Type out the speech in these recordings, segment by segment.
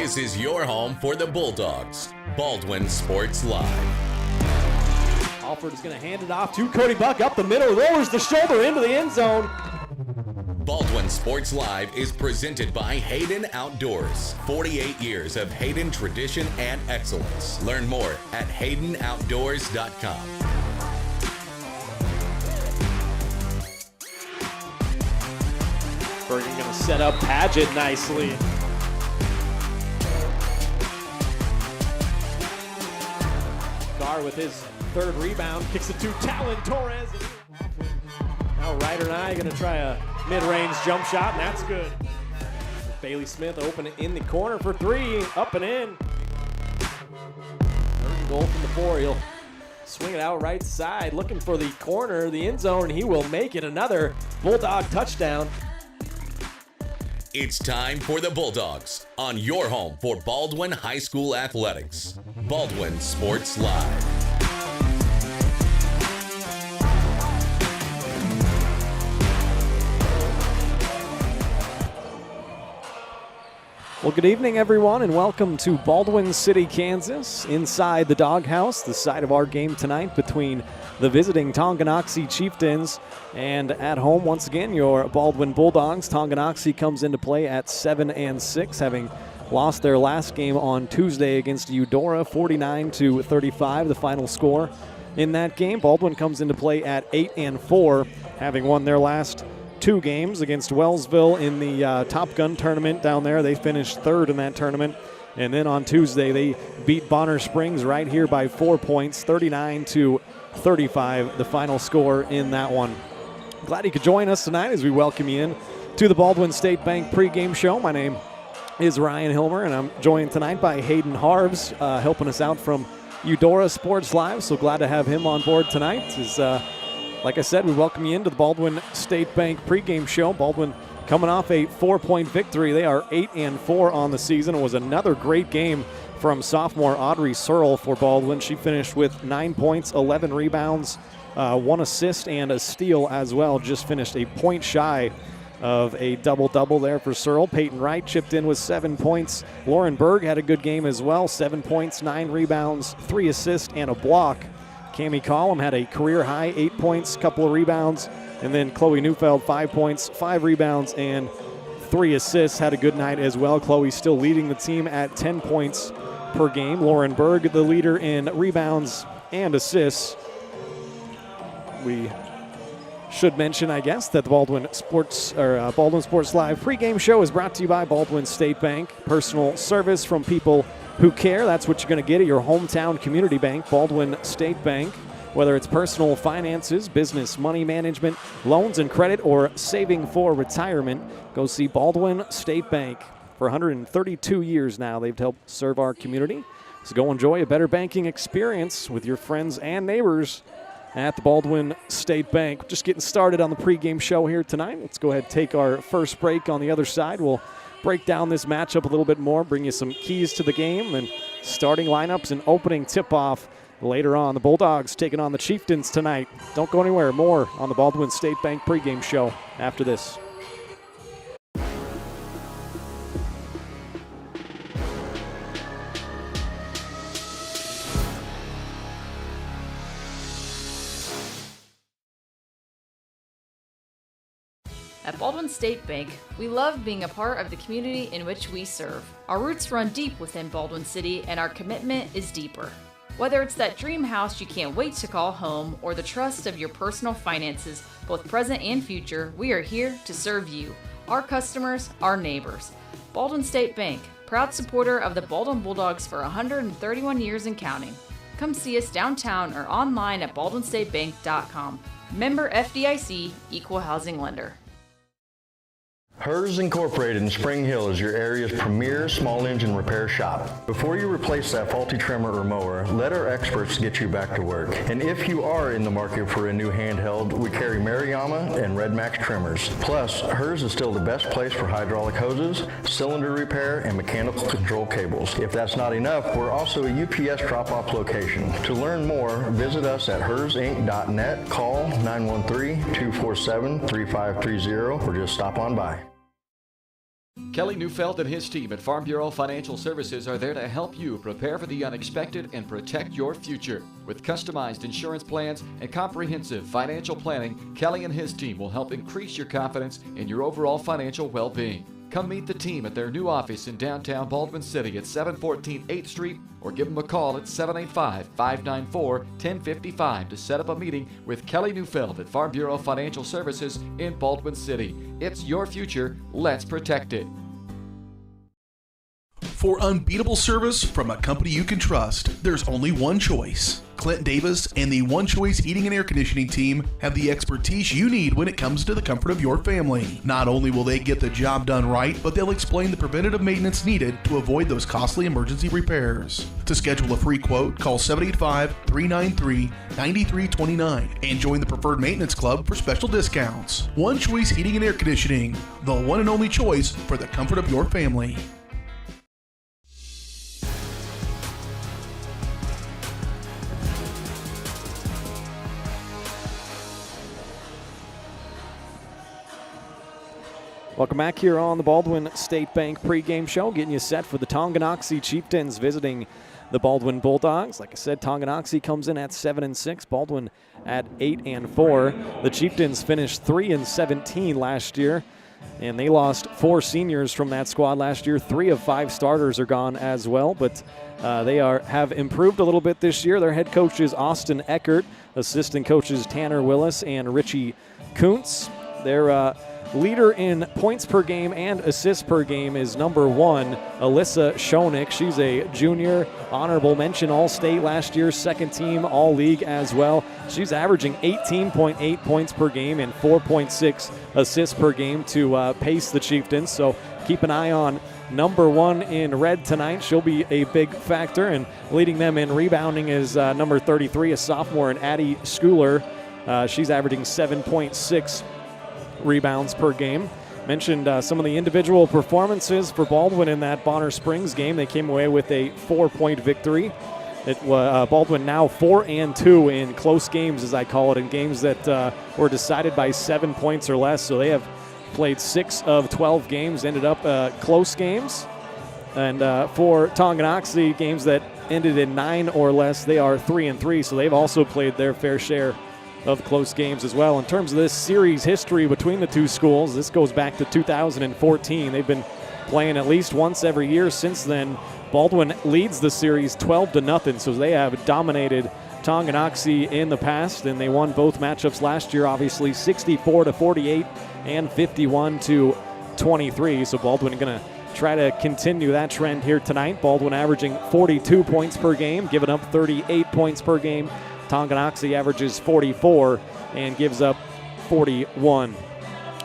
This is your home for the Bulldogs. Baldwin Sports Live. Alford is going to hand it off to Cody Buck up the middle, lowers the shoulder into the end zone. Baldwin Sports Live is presented by Hayden Outdoors. 48 years of Hayden tradition and excellence. Learn more at haydenoutdoors.com. Bergen going to set up Padgett nicely. Carr with his third rebound, kicks it to Talon Torres. Now Ryder and I going to try a mid-range jump shot, and that's good. Bailey Smith open it in the corner for three, up and in. Third goal from the four. He'll swing it out right side, looking for the corner, the end zone, and he will make it another Bulldog touchdown. It's time for the Bulldogs on your home for Baldwin High School Athletics. Baldwin Sports Live. Well, good evening, everyone, and welcome to Baldwin City, Kansas, inside the Doghouse, the site of our game tonight between the visiting Tonganoxie Chieftains and at home, once again, your Baldwin Bulldogs. Tonganoxie comes into play at 7-6, having lost their last game on Tuesday against Eudora, 49-35, the final score in that game. Baldwin comes into play at 8-4, having won their last two games against Wellsville in the Top Gun tournament down there. They finished third in that tournament. And then on Tuesday, they beat Bonner Springs right here by 4 points, 39-35, the final score in that one. Glad you could join us tonight as we welcome you in to the Baldwin State Bank pregame show. My name is Ryan Hilmer, and I'm joined tonight by Hayden Harves, helping us out from Eudora Sports Live. So glad to have him on board tonight. Like I said, we welcome you into the Baldwin State Bank pregame show. Baldwin coming off a 4-point victory. They are 8-4 on the season. It was another great game from sophomore Audrey Searle for Baldwin. She finished with 9 points, 11 rebounds, 1 assist, and a steal as well. Just finished a point shy of a double-double there for Searle. Peyton Wright chipped in with 7 points. Lauren Berg had a good game as well. 7 points, 9 rebounds, 3 assists, and a block. Cammie Collum had a career-high 8 points, couple of rebounds. And then Chloe Neufeld, 5 points, 5 rebounds, and 3 assists. Had a good night as well. Chloe still leading the team at 10 points per game. Lauren Berg, the leader in rebounds and assists. We should mention, I guess, that the Baldwin Sports Live pregame show is brought to you by Baldwin State Bank. Personal service from people who care. That's what you're going to get at your hometown community bank, Baldwin State Bank. Whether it's personal finances, business, money management, loans and credit, or saving for retirement, go see Baldwin State Bank. For 132 years now, they've helped serve our community. So go enjoy a better banking experience with your friends and neighbors at the Baldwin State Bank. Just getting started on the pregame show here tonight. Let's go ahead and take our first break. On the other side, we'll break down this matchup a little bit more, bring you some keys to the game and starting lineups and opening tip-off later on. The Bulldogs taking on the Chieftains tonight. Don't go anywhere. More on the Baldwin State Bank pregame show after this. At Baldwin State Bank, we love being a part of the community in which we serve. Our roots run deep within Baldwin City, and our commitment is deeper. Whether it's that dream house you can't wait to call home or the trust of your personal finances, both present and future, we are here to serve you, our customers, our neighbors. Baldwin State Bank, proud supporter of the Baldwin Bulldogs for 131 years and counting. Come see us downtown or online at baldwinstatebank.com. Member FDIC, Equal Housing Lender. Hers Incorporated in Spring Hill is your area's premier small engine repair shop. Before you replace that faulty trimmer or mower, let our experts get you back to work. And if you are in the market for a new handheld, we carry Maruyama and Red Max trimmers. Plus, Hers is still the best place for hydraulic hoses, cylinder repair, and mechanical control cables. If that's not enough, we're also a UPS drop-off location. To learn more, visit us at hersinc.net, call 913-247-3530, or just stop on by. Kelly Neufeld and his team at Farm Bureau Financial Services are there to help you prepare for the unexpected and protect your future. With customized insurance plans and comprehensive financial planning, Kelly and his team will help increase your confidence in your overall financial well-being. Come meet the team at their new office in downtown Baldwin City at 714 8th Street or give them a call at 785-594-1055 to set up a meeting with Kelly Neufeld at Farm Bureau Financial Services in Baldwin City. It's your future. Let's protect it. For unbeatable service from a company you can trust, there's only one choice. Clint Davis and the One Choice Heating and Air Conditioning team have the expertise you need when it comes to the comfort of your family. Not only will they get the job done right, but they'll explain the preventative maintenance needed to avoid those costly emergency repairs. To schedule a free quote, call 785-393-9329 and join the Preferred Maintenance Club for special discounts. One Choice Heating and Air Conditioning, the one and only choice for the comfort of your family. Welcome back here on the Baldwin State Bank pregame show, getting you set for the Tonganoxie Chieftains visiting the Baldwin Bulldogs. Like I said, Tonganoxie comes in at 7-6, Baldwin at 8-4. The Chieftains finished 3-17 last year, and they lost 4 seniors from that squad last year. 3 of 5 starters are gone as well, but they have improved a little bit this year. Their head coach is Austin Eckert, assistant coaches Tanner Willis and Richie Kuntz. Their leader in points per game and assists per game is number 1, Alyssa Schoenick. She's a junior, honorable mention All-State last year, second team All-League as well. She's averaging 18.8 points per game and 4.6 assists per game to pace the Chieftains. So keep an eye on number 1 in red tonight. She'll be a big factor, and leading them in rebounding is number 33, a sophomore, and Addie Schooler. She's averaging 7.6 rebounds per game. Mentioned some of the individual performances for Baldwin in that Bonner Springs game. They came away with a 4-point victory. It was Baldwin now 4-2 in close games, as I call it, in games that were decided by 7 points or less. So they have played 6 of 12 games, ended up close games. And for Tonganoxie, games that ended in 9 or less, they are 3-3. So they've also played their fair share of close games as well. In terms of this series history between the two schools, this goes back to 2014. They've been playing at least once every year since then. Baldwin leads the series 12-0, so they have dominated Tonganoxie in the past, and they won both matchups last year, obviously 64-48 and 51-23. So Baldwin going to try to continue that trend here tonight. Baldwin averaging 42 points per game, giving up 38 points per game. Tonganoxie averages 44 and gives up 41.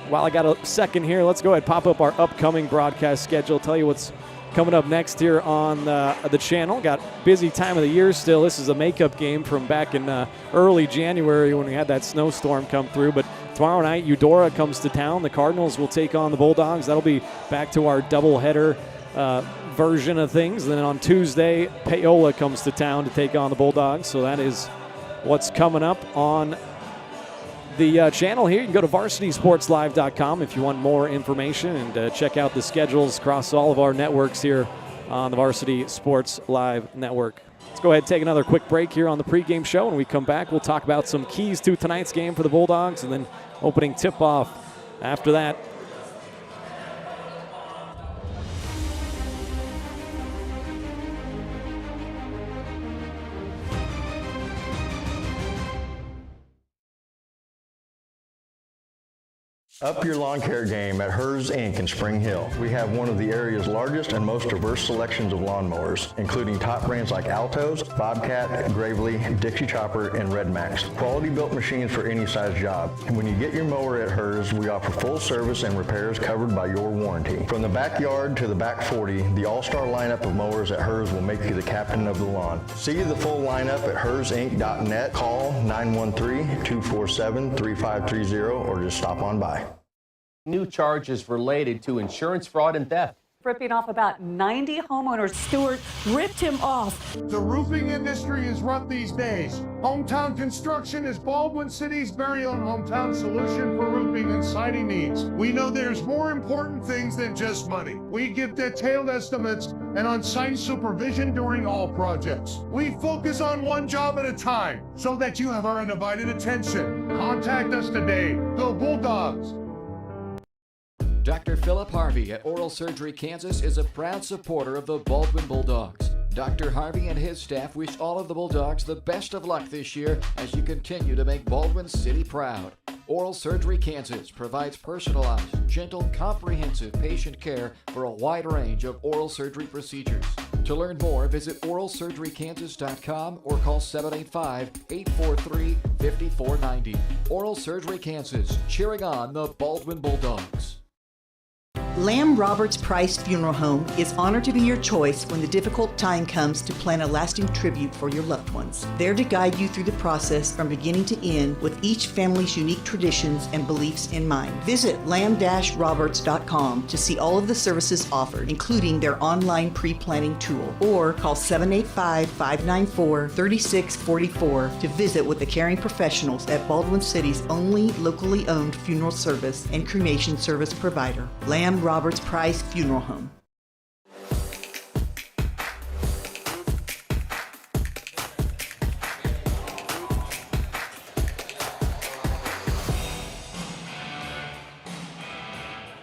While I got a second here, let's go ahead and pop up our upcoming broadcast schedule. Tell you what's coming up next here on the channel. Got busy time of the year still. This is a makeup game from back in early January when we had that snowstorm come through. But tomorrow night, Eudora comes to town. The Cardinals will take on the Bulldogs. That'll be back to our doubleheader version of things. And then on Tuesday, Paola comes to town to take on the Bulldogs. So that is what's coming up on the channel here. You can go to varsitysportslive.com if you want more information and check out the schedules across all of our networks here on the Varsity Sports Live Network. Let's go ahead and take another quick break here on the pregame show. When we come back, we'll talk about some keys to tonight's game for the Bulldogs and then opening tip-off after that. Up your lawn care game at Hers Inc. in Spring Hill. We have one of the area's largest and most diverse selections of lawnmowers, including top brands like Altos, Bobcat, Gravely, Dixie Chopper, and Red Max. Quality built machines for any size job. And when you get your mower at Hers, we offer full service and repairs covered by your warranty. From the backyard to the back 40, the all-star lineup of mowers at Hers will make you the captain of the lawn. See the full lineup at hersinc.net. Call 913-247-3530 or just stop on by. New charges related to insurance fraud and theft. ripping off about 90 homeowners. Stewart ripped him off. The roofing industry is rough these days. Hometown Construction is Baldwin City's very own hometown solution for roofing and siding needs. We know there's more important things than just money. We give detailed estimates and on-site supervision during all projects. We focus on one job at a time so that you have our undivided attention. Contact us today. Go Bulldogs! Dr. Philip Harvey at Oral Surgery Kansas is a proud supporter of the Baldwin Bulldogs. Dr. Harvey and his staff wish all of the Bulldogs the best of luck this year as you continue to make Baldwin City proud. Oral Surgery Kansas provides personalized, gentle, comprehensive patient care for a wide range of oral surgery procedures. To learn more, visit oralsurgerykansas.com or call 785-843-5490. Oral Surgery Kansas, cheering on the Baldwin Bulldogs. Lamb Roberts Price Funeral Home is honored to be your choice when the difficult time comes to plan a lasting tribute for your loved ones. There to guide you through the process from beginning to end with each family's unique traditions and beliefs in mind. Visit lamb-roberts.com to see all of the services offered, including their online pre-planning tool, or call 785-594-3644 to visit with the caring professionals at Baldwin City's only locally owned funeral service and cremation service provider, Lamb Roberts Price Funeral Home.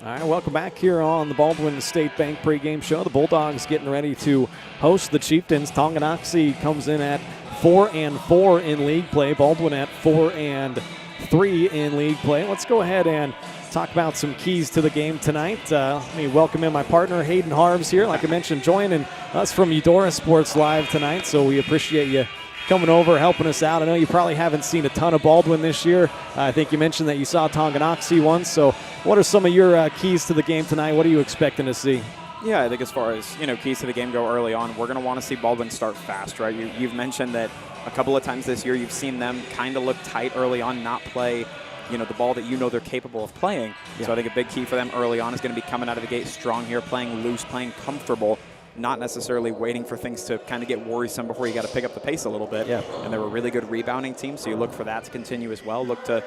All right, welcome back here on the Baldwin State Bank pregame show. The Bulldogs getting ready to host the Chieftains. Tonganoxie comes in at 4-4 in league play. Baldwin at 4-3 in league play. Let's go ahead and talk about some keys to the game tonight. Let me welcome in my partner, Hayden Harves here. Like I mentioned, joining us from Eudora Sports Live tonight, so we appreciate you coming over, helping us out. I know you probably haven't seen a ton of Baldwin this year. I think you mentioned that you saw Tonganoxie once, so what are some of your keys to the game tonight? What are you expecting to see? Yeah, I think as far as, keys to the game go early on, we're going to want to see Baldwin start fast, right? You've mentioned that a couple of times this year you've seen them kind of look tight early on, not play the ball that they're capable of playing. Yeah. So I think a big key for them early on is going to be coming out of the gate strong here, playing loose, playing comfortable, not necessarily waiting for things to kind of get worrisome before you got to pick up the pace a little bit. Yeah. And they're a really good rebounding team, so you look for that to continue as well. Look to,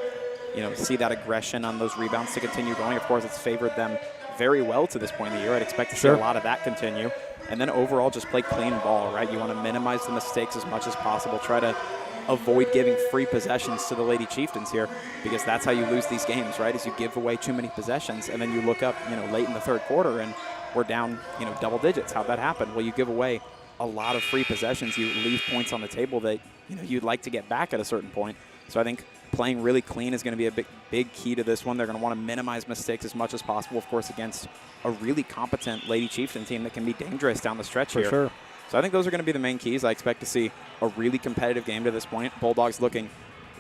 see that aggression on those rebounds to continue going. Of course, it's favored them very well to this point in the year. I'd expect to see a lot of that continue. And then overall, just play clean ball, right? You want to minimize the mistakes as much as possible. Try to avoid giving free possessions to the Lady Chieftains here, because that's how you lose these games, right? Is you give away too many possessions, and then you look up, late in the third quarter, and we're down, double digits. How'd that happen? Well, you give away a lot of free possessions. You leave points on the table that, you'd like to get back at a certain point. So I think playing really clean is going to be a big key to this one. They're going to want to minimize mistakes as much as possible, of course, against a really competent Lady Chieftain team that can be dangerous down the stretch here. For sure. So I think those are going to be the main keys. I expect to see a really competitive game to this point. Bulldogs looking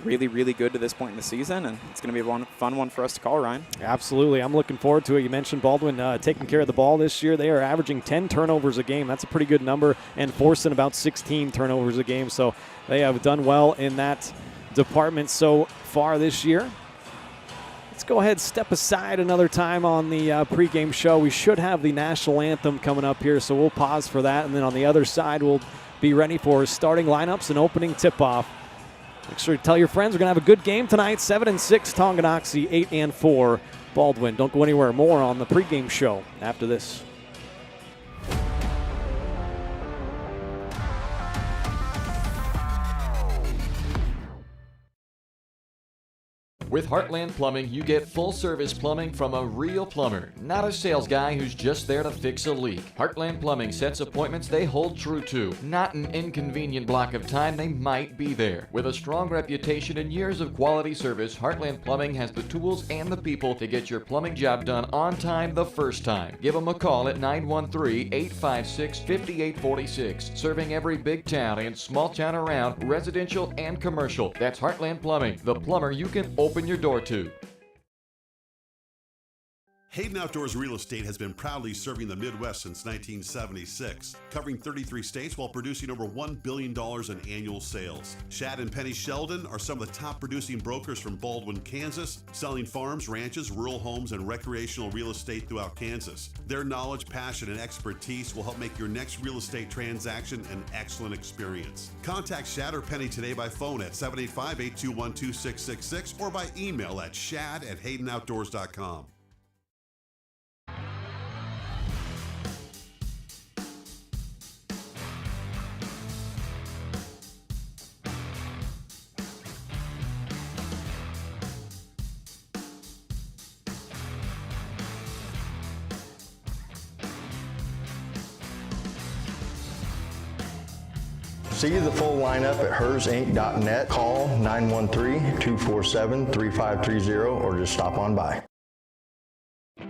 really, really good to this point in the season, and it's going to be a fun one for us to call, Ryan. Absolutely. I'm looking forward to it. You mentioned Baldwin taking care of the ball this year. They are averaging 10 turnovers a game. That's a pretty good number, and forcing about 16 turnovers a game. So they have done well in that department so far this year. Let's go ahead and step aside another time on the pregame show. We should have the national anthem coming up here, so we'll pause for that. And then on the other side, we'll be ready for starting lineups and opening tip-off. Make sure to tell your friends we're going to have a good game tonight. 7-6 Tonganoxie, 8-4 Baldwin. Don't go anywhere. More on the pregame show after this. With Heartland Plumbing, you get full-service plumbing from a real plumber, not a sales guy who's just there to fix a leak. Heartland Plumbing sets appointments they hold true to, not an inconvenient block of time they might be there. With a strong reputation and years of quality service, Heartland Plumbing has the tools and the people to get your plumbing job done on time the first time. Give them a call at 913-856-5846, serving every big town and small town around, residential and commercial. That's Heartland Plumbing, the plumber you can open your door to. Hayden Outdoors Real Estate has been proudly serving the Midwest since 1976, covering 33 states while producing over $1 billion in annual sales. Shad and Penny Sheldon are some of the top producing brokers from Baldwin, Kansas, selling farms, ranches, rural homes, and recreational real estate throughout Kansas. Their knowledge, passion, and expertise will help make your next real estate transaction an excellent experience. Contact Shad or Penny today by phone at 785-821-2666 or by email at shad@haydenoutdoors.com. See the full lineup at hersinc.net. Call 913-247-3530 or just stop on by.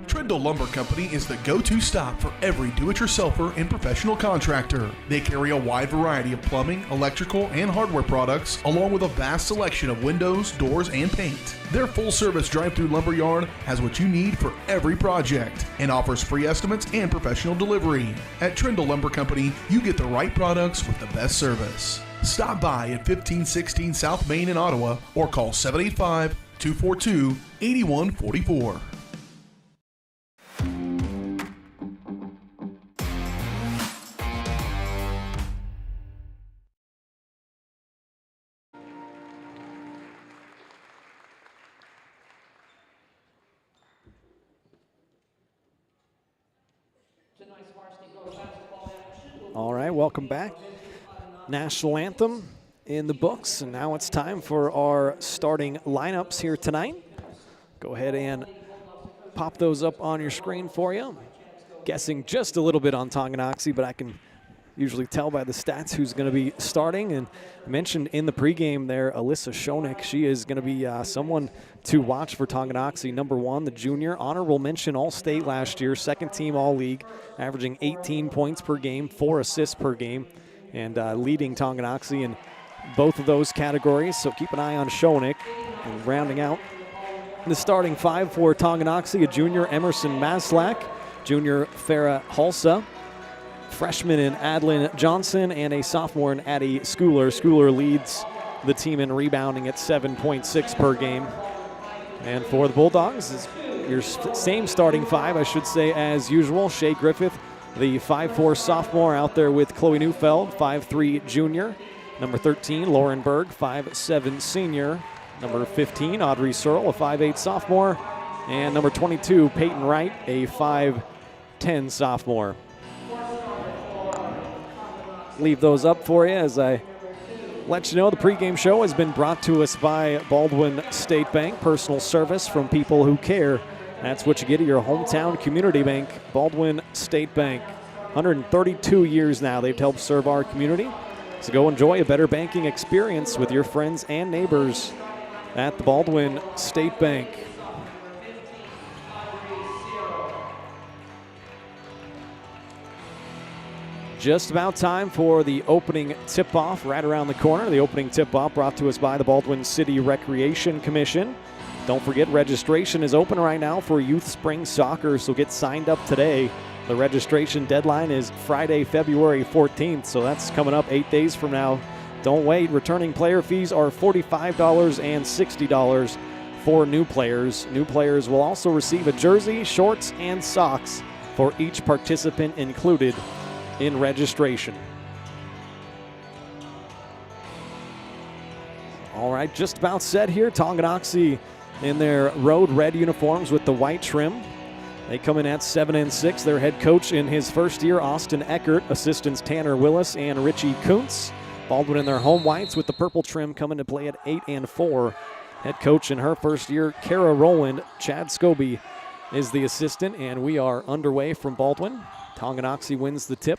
Trindle Lumber Company is the go-to stop for every do-it-yourselfer and professional contractor. They carry a wide variety of plumbing, electrical, and hardware products, along with a vast selection of windows, doors, and paint. Their full-service drive-through lumber yard has what you need for every project and offers free estimates and professional delivery. At Trindle Lumber Company, you get the right products with the best service. Stop by at 1516 South Main in Ottawa or call 785-242-8144. All right, welcome back. National anthem in the books, and now it's time for our starting lineups here tonight. Go ahead and pop those up on your screen for you. Guessing just a little bit on Tonganoxie, but I can usually tell by the stats who's going to be starting. And I mentioned in the pregame there, Alyssa Schoenig. She is going to be someone to watch for Tonganoxie. Number one, the junior. Honorable mention All-State last year, second team All-League, averaging 18 points per game, 4 assists per game, and leading Tonganoxie in both of those categories. So keep an eye on Schoenig. And rounding out the starting five for Tonganoxie, a junior, Emerson Maslak, junior, Farah Halsa, freshman in Adlin Johnson, and a sophomore in Addie Schooler. Schooler leads the team in rebounding at 7.6 per game. And for the Bulldogs, is your same starting five, I should say, as usual. Shea Griffith, the 5'4 sophomore, out there with Chloe Neufeld, 5'3 junior. Number 13, Lauren Berg, 5'7 senior. Number 15, Audrey Searle, a 5'8 sophomore. And number 22, Peyton Wright, a 5'10 sophomore. Leave those up for you as I let you know the pregame show has been brought to us by Baldwin State Bank. Personal service from people who care. That's what you get at your hometown community bank, Baldwin State Bank. 132 years now they've helped serve our community. So go enjoy a better banking experience with your friends and neighbors at the Baldwin State Bank. Just about time for the opening tip-off right around the corner. The opening tip-off brought to us by the Baldwin City Recreation Commission. Don't forget, registration is open right now for Youth Spring Soccer, so get signed up today. The registration deadline is Friday, February 14th, so that's coming up 8 days from now. Don't wait. Returning player fees are $45 and $60 for new players. New players will also receive a jersey, shorts, and socks for each participant included in registration. All right, just about set here. Tonganoxie in their road red uniforms with the white trim. They come in at 7-6. Their head coach in his first year, Austin Eckert. Assistants Tanner Willis and Richie Kuntz. Baldwin in their home whites with the purple trim coming to play at 8-4. Head coach in her first year, Kara Rowland. Chad Scobie is the assistant, and we are underway from Baldwin. Tonganoxie wins the tip,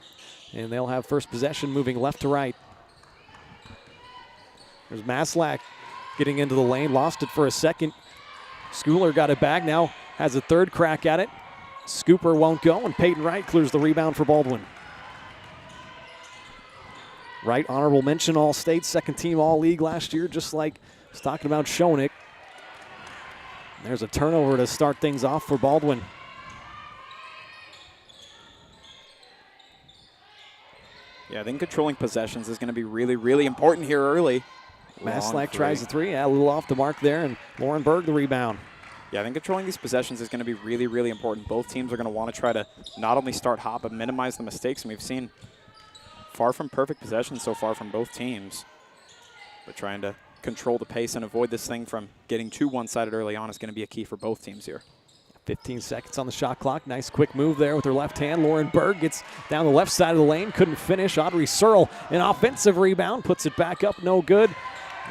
and they'll have first possession moving left to right. There's Maslak getting into the lane, lost it for a second. Schooler got it back, now has a third crack at it. Scooper won't go, and Peyton Wright clears the rebound for Baldwin. Wright, honorable mention All-State, second team All-League last year, just like I was talking about Schoenig. There's a turnover to start things off for Baldwin. Yeah, I think controlling possessions is going to be really, really important here early. Maslack tries the three. Yeah, a little off the mark there, and Lauren Berg the rebound. Yeah, I think controlling these possessions is going to be really, really important. Both teams are going to want to try to not only start hot, but minimize the mistakes. And we've seen far from perfect possessions so far from both teams. But trying to control the pace and avoid this thing from getting too one-sided early on is going to be a key for both teams here. 15 seconds on the shot clock. Nice quick move there with her left hand. Lauren Berg gets down the left side of the lane. Couldn't finish. Audrey Searle, an offensive rebound. Puts it back up. No good.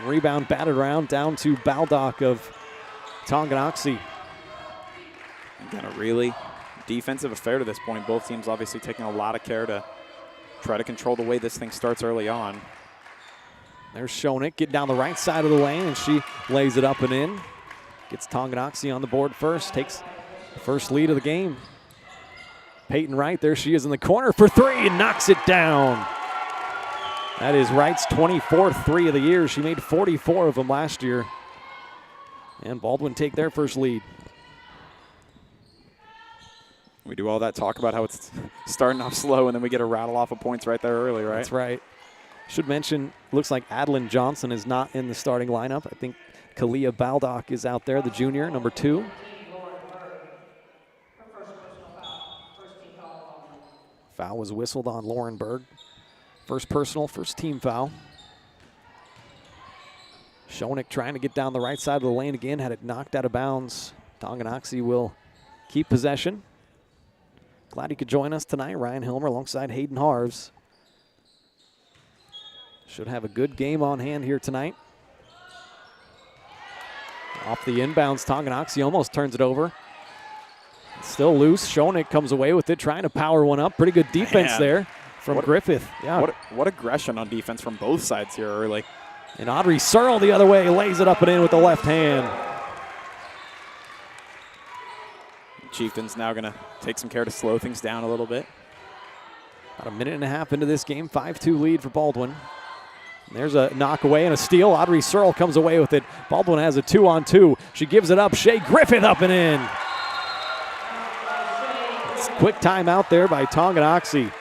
Rebound batted around down to Baldock of Tonganoxie. Again, a really defensive affair to this point. Both teams obviously taking a lot of care to try to control the way this thing starts early on. There's Schoenig, get down the right side of the lane, and she lays it up and in. Gets Tonganoxie on the board first, takes the first lead of the game. Peyton Wright, there she is in the corner for three and knocks it down. That is Wright's 24th three of the year. She made 44 of them last year. And Baldwin take their first lead. We do all that talk about how it's starting off slow, and then we get a rattle off of points right there early, right? That's right. Should mention, looks like Adeline Johnson is not in the starting lineup. I think Kalia Baldock is out there, the junior, number 2. Foul was whistled on Lauren Berg. First personal, first team foul. Schoenig trying to get down the right side of the lane again, had it knocked out of bounds. Tonganoxie will keep possession. Glad you could join us tonight. Ryan Hilmer alongside Hayden Harves. Should have a good game on hand here tonight. Off the inbounds, Tonganoxie almost turns it over. Still loose. Schoenig comes away with it, trying to power one up. Pretty good defense there from Griffith. Yeah. What aggression on defense from both sides here early. And Audrey Searle the other way, lays it up and in with the left hand. Chieftains now going to take some care to slow things down a little bit. About a minute and a half into this game, 5-2 lead for Baldwin. And there's a knock away and a steal. Audrey Searle comes away with it. Baldwin has a 2-on-2. She gives it up. Shea Griffith up and in. It's a quick timeout there by Tonganoxie.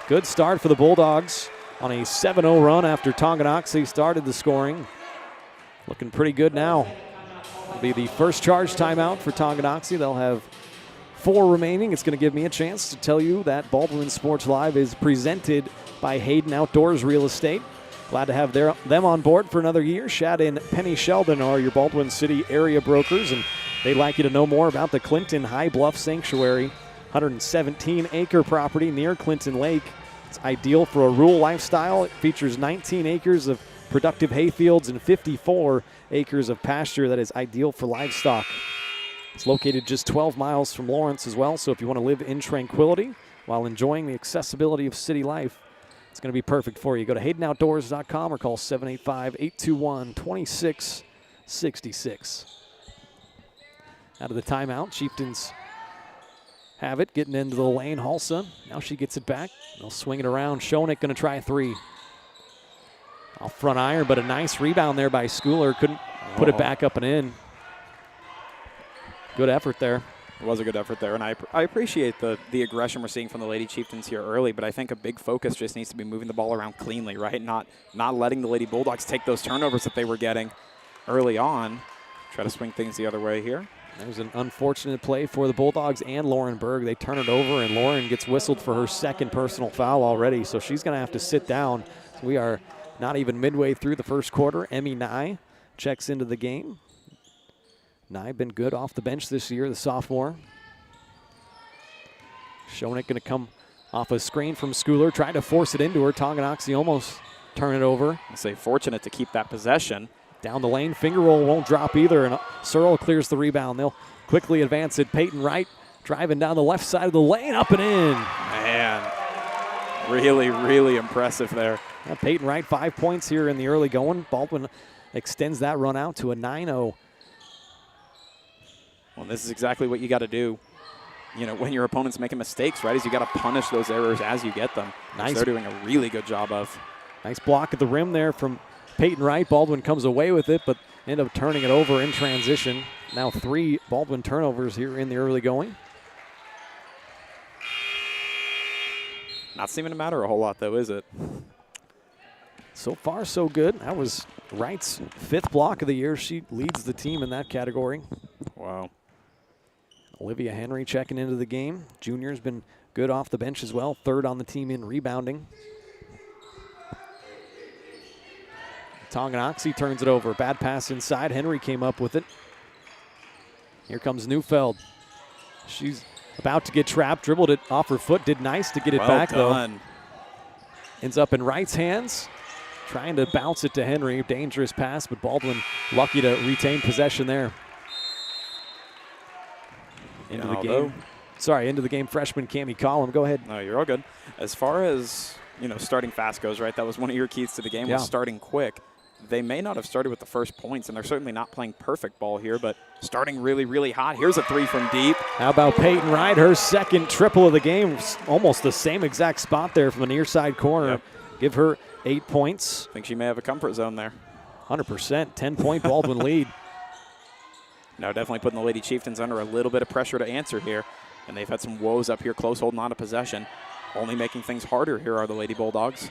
Good start for the Bulldogs on a 7-0 run after Tonganoxie started the scoring. Looking pretty good now. It'll be the first charge timeout for Tonganoxie. They'll have 4 remaining. It's going to give me a chance to tell you that Baldwin Sports Live is presented by Hayden Outdoors Real Estate. Glad to have them on board for another year. Shad and Penny Sheldon are your Baldwin City area brokers, and they'd like you to know more about the Clinton High Bluff Sanctuary, 117-acre property near Clinton Lake. It's ideal for a rural lifestyle. It features 19 acres of productive hayfields and 54 acres of pasture that is ideal for livestock. It's located just 12 miles from Lawrence as well, so if you want to live in tranquility while enjoying the accessibility of city life, it's going to be perfect for you. Go to HaydenOutdoors.com or call 785-821-2666. Out of the timeout, Chieftains have it, getting into the lane. Halsa, now she gets it back. They'll swing it around. Schoenig going to try a 3. Off front iron, but a nice rebound there by Schooler. Couldn't put it back up and in. Good effort there. It was a good effort there, and I appreciate the aggression we're seeing from the Lady Chieftains here early, but I think a big focus just needs to be moving the ball around cleanly, right? Not letting the Lady Bulldogs take those turnovers that they were getting early on. Try to swing things the other way here. There's an unfortunate play for the Bulldogs and Lauren Berg. They turn it over, and Lauren gets whistled for her second personal foul already, so she's going to have to sit down. We are not even midway through the first quarter. Emmy Nye checks into the game. Nye been good off the bench this year, the sophomore. Schoenig going to come off a screen from Schooler, trying to force it into her. Tonganoxie almost turn it over. I'll say fortunate to keep that possession. Down the lane, finger roll won't drop either, and Searle clears the rebound. They'll quickly advance it. Peyton Wright driving down the left side of the lane, up and in. Man, really, really impressive there. Yeah, Peyton Wright, 5 points here in the early going. Baldwin extends that run out to a 9-0. Well, this is exactly what you got to do. You know, when your opponent's making mistakes, right, is you got to punish those errors as you get them. Nice. They're doing a really good job of. Nice block at the rim there from Peyton Wright. Baldwin comes away with it, but end up turning it over in transition. Now 3 Baldwin turnovers here in the early going. Not seeming to matter a whole lot, though, is it? So far, so good. That was Wright's 5th block of the year. She leads the team in that category. Wow. Olivia Henry checking into the game. Junior's been good off the bench as well. 3rd on the team in rebounding. Tonganoxie turns it over. Bad pass inside. Henry came up with it. Here comes Neufeld. She's about to get trapped. Dribbled it off her foot. Did nice to get it back, though. Ends up in Wright's hands. Trying to bounce it to Henry. Dangerous pass, but Baldwin lucky to retain possession there. Into the game. Sorry, into the game, freshman Cammie Collum. Go ahead. No, you're all good. As far as, starting fast goes, right, that was one of your keys to the game, was starting quick. They may not have started with the first points, and they're certainly not playing perfect ball here, but starting really, really hot. Here's a 3 from deep. How about Peyton Wright, her 2nd triple of the game, almost the same exact spot there from the near side corner. Yep. Give her 8 points. I think she may have a comfort zone there. 100%, 10-point Baldwin lead. No, definitely putting the Lady Chieftains under a little bit of pressure to answer here, and they've had some woes up here close, holding on to possession. Only making things harder here are the Lady Bulldogs.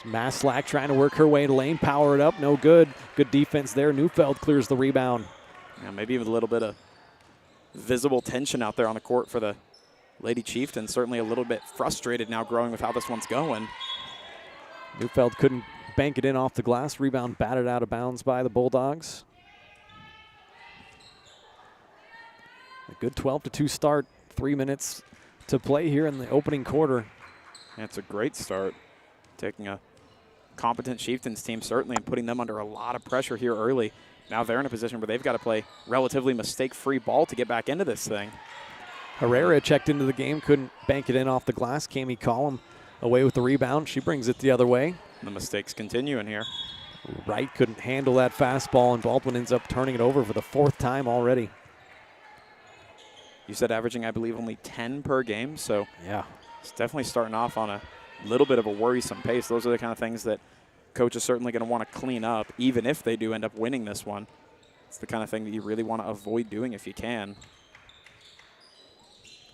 Maslack trying to work her way to lane, power it up, no good. Good defense there. Neufeld clears the rebound. Yeah, maybe even a little bit of visible tension out there on the court for the Lady Chieftains. Certainly a little bit frustrated now growing with how this one's going. Neufeld couldn't bank it in off the glass. Rebound batted out of bounds by the Bulldogs. A good 12-2 start. 3 minutes to play here in the opening quarter. That's a great start. Taking a competent Chieftains team, certainly, and putting them under a lot of pressure here early. Now they're in a position where they've got to play relatively mistake-free ball to get back into this thing. Herrera checked into the game, couldn't bank it in off the glass. Cammie Collum away with the rebound. She brings it the other way. The mistakes continue in here. Wright couldn't handle that fastball, and Baldwin ends up turning it over for the 4th time already. You said averaging, I believe, only 10 per game, so yeah, it's definitely starting off on a little bit of a worrisome pace. Those are the kind of things that coach is certainly going to want to clean up, even if they do end up winning this one. It's the kind of thing that you really want to avoid doing if you can.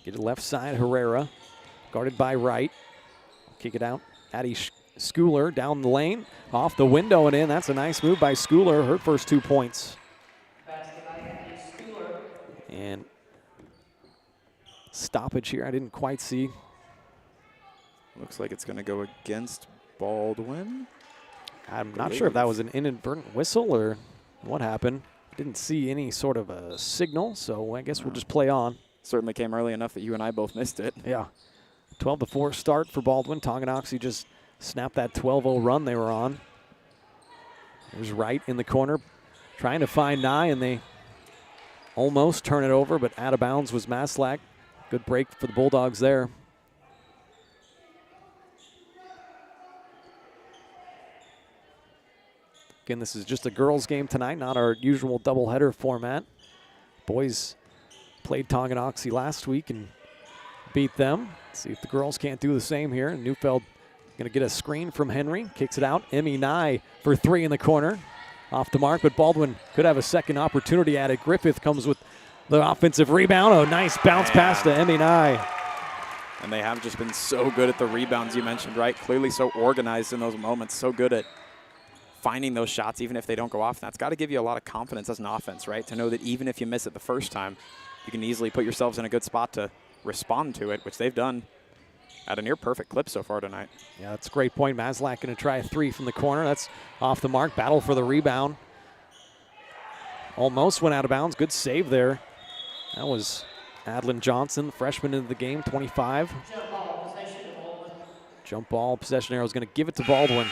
Get it left side, Herrera, guarded by Wright. Kick it out, Addie Schooler down the lane, off the window and in. That's a nice move by Schooler, her first 2 points. And stoppage here, I didn't quite see. Looks like it's going to go against Baldwin. I'm not sure if that was an inadvertent whistle or what happened. Didn't see any sort of a signal, so I guess we'll just play on. Certainly came early enough that you and I both missed it. Yeah. 12-4 start for Baldwin. Tonganoxie just snapped that 12-0 run they were on. There's Wright in the corner trying to find Nye, and they almost turn it over, but out of bounds was Maslack. Good break for the Bulldogs there. Again, this is just a girls' game tonight, not our usual doubleheader format. Boys played Tonganoxie last week and beat them. Let's see if the girls can't do the same here. Neufeld going to get a screen from Henry. Kicks it out. Emmy Nye for 3 in the corner. Off the mark, but Baldwin could have a second opportunity at it. Griffith comes with the offensive rebound. Oh, nice bounce pass to Emmy Nye. And they have just been so good at the rebounds you mentioned, right? Clearly so organized in those moments, so good at finding those shots even if they don't go off. That's got to give you a lot of confidence as an offense, right? To know that even if you miss it the first time, you can easily put yourselves in a good spot to respond to it, which they've done at a near perfect clip so far tonight. Yeah, that's a great point. Maslack going to try a 3 from the corner. That's off the mark. Battle for the rebound. Almost went out of bounds. Good save there. That was Adlin Johnson, freshman into the game, 25. Jump ball, possession arrow is going to give it to Baldwin.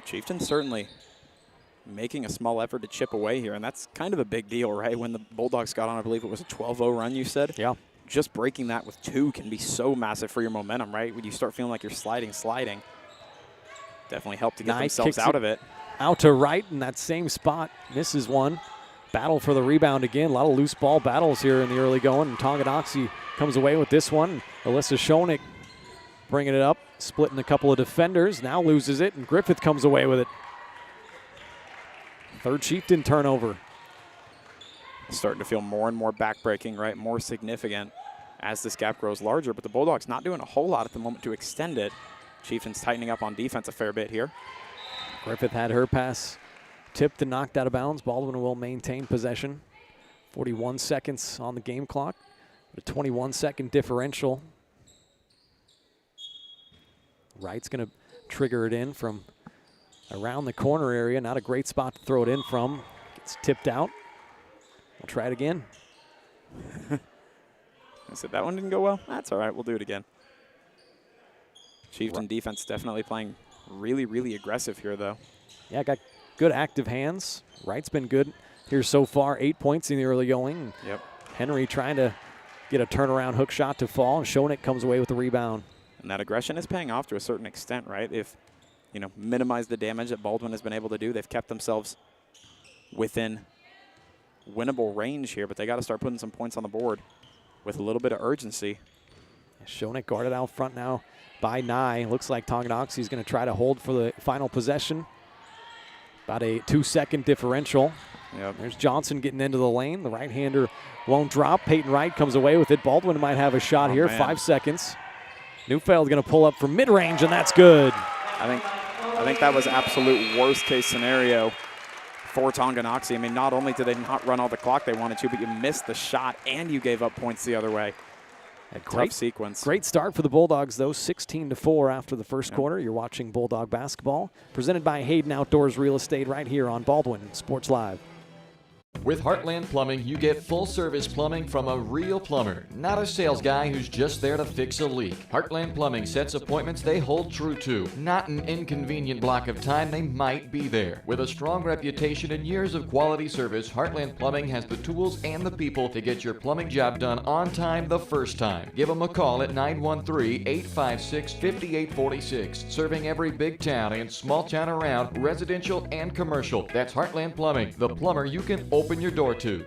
Chieftains certainly making a small effort to chip away here, and that's kind of a big deal, right? When the Bulldogs got on, I believe it was a 12-0 run, you said? Yeah. Just breaking that with 2 can be so massive for your momentum, right? When you start feeling like you're sliding. Definitely help to get themselves out of it. Out to Wright in that same spot. Misses one. Battle for the rebound again. A lot of loose ball battles here in the early going, and Tonganoxie comes away with this one. Alyssa Schoenig bringing it up, splitting a couple of defenders. Now loses it, and Griffith comes away with it. Third Chieftain turnover. Starting to feel more and more backbreaking, right? More significant as this gap grows larger. But the Bulldogs not doing a whole lot at the moment to extend it. Chieftains tightening up on defense a fair bit here. Griffith had her pass tipped and knocked out of bounds. Baldwin will maintain possession. 41 seconds on the game clock. A 21-second differential. Wright's going to trigger it in from around the corner area. Not a great spot to throw it in from. Gets tipped out. We'll try it again. I said that one didn't go well. That's all right. We'll do it again. Chieftain defense definitely playing really, really aggressive here, though. Yeah, got good active hands. Wright's been good here so far. 8 points in the early going. Yep. Henry trying to get a turnaround hook shot to fall, and Schoeneck comes away with the rebound. And that aggression is paying off to a certain extent, right? If, minimize the damage that Baldwin has been able to do, they've kept themselves within winnable range here, but they got to start putting some points on the board with a little bit of urgency. Schoeneck guarded out front now by Nye. Looks like Tonganoxie is going to try to hold for the final possession. About a 2-second differential. Yep. There's Johnson getting into the lane. The right-hander won't drop. Peyton Wright comes away with it. Baldwin might have a shot here. Man. 5 seconds. Neufeld going to pull up from mid-range, and that's good. I think that was absolute worst-case scenario for Tonganoxie. I mean, not only did they not run all the clock they wanted to, but you missed the shot and you gave up points the other way. Tough sequence. Great start for the Bulldogs, though. 16-4 after the first quarter. You're watching Bulldog basketball, presented by Hayden Outdoors Real Estate right here on Baldwin Sports Live. With Heartland Plumbing, you get full-service plumbing from a real plumber, not a sales guy who's just there to fix a leak. Heartland Plumbing sets appointments they hold true to, not an inconvenient block of time they might be there. With a strong reputation and years of quality service, Heartland Plumbing has the tools and the people to get your plumbing job done on time the first time. Give them a call at 913-856-5846, serving every big town and small town around, residential and commercial. That's Heartland Plumbing, the plumber you can open your door to.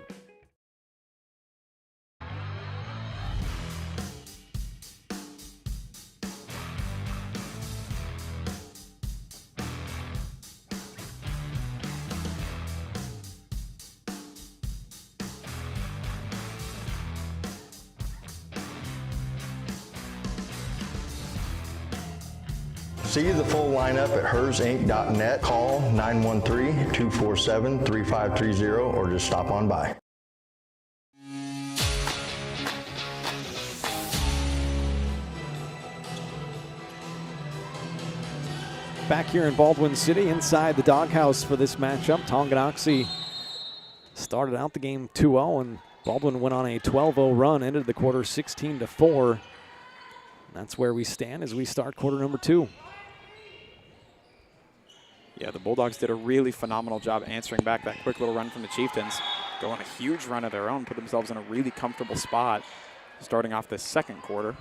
See the full lineup at hersinc.net. Call 913-247-3530 or just stop on by. Back here in Baldwin City, inside the doghouse for this matchup. Tonganoxie started out the game 2-0, and Baldwin went on a 12-0 run, ended the quarter 16-4. That's where we stand as we start quarter number 2. Yeah, the Bulldogs did a really phenomenal job answering back that quick little run from the Chieftains. Go on a huge run of their own, put themselves in a really comfortable spot starting off this second quarter.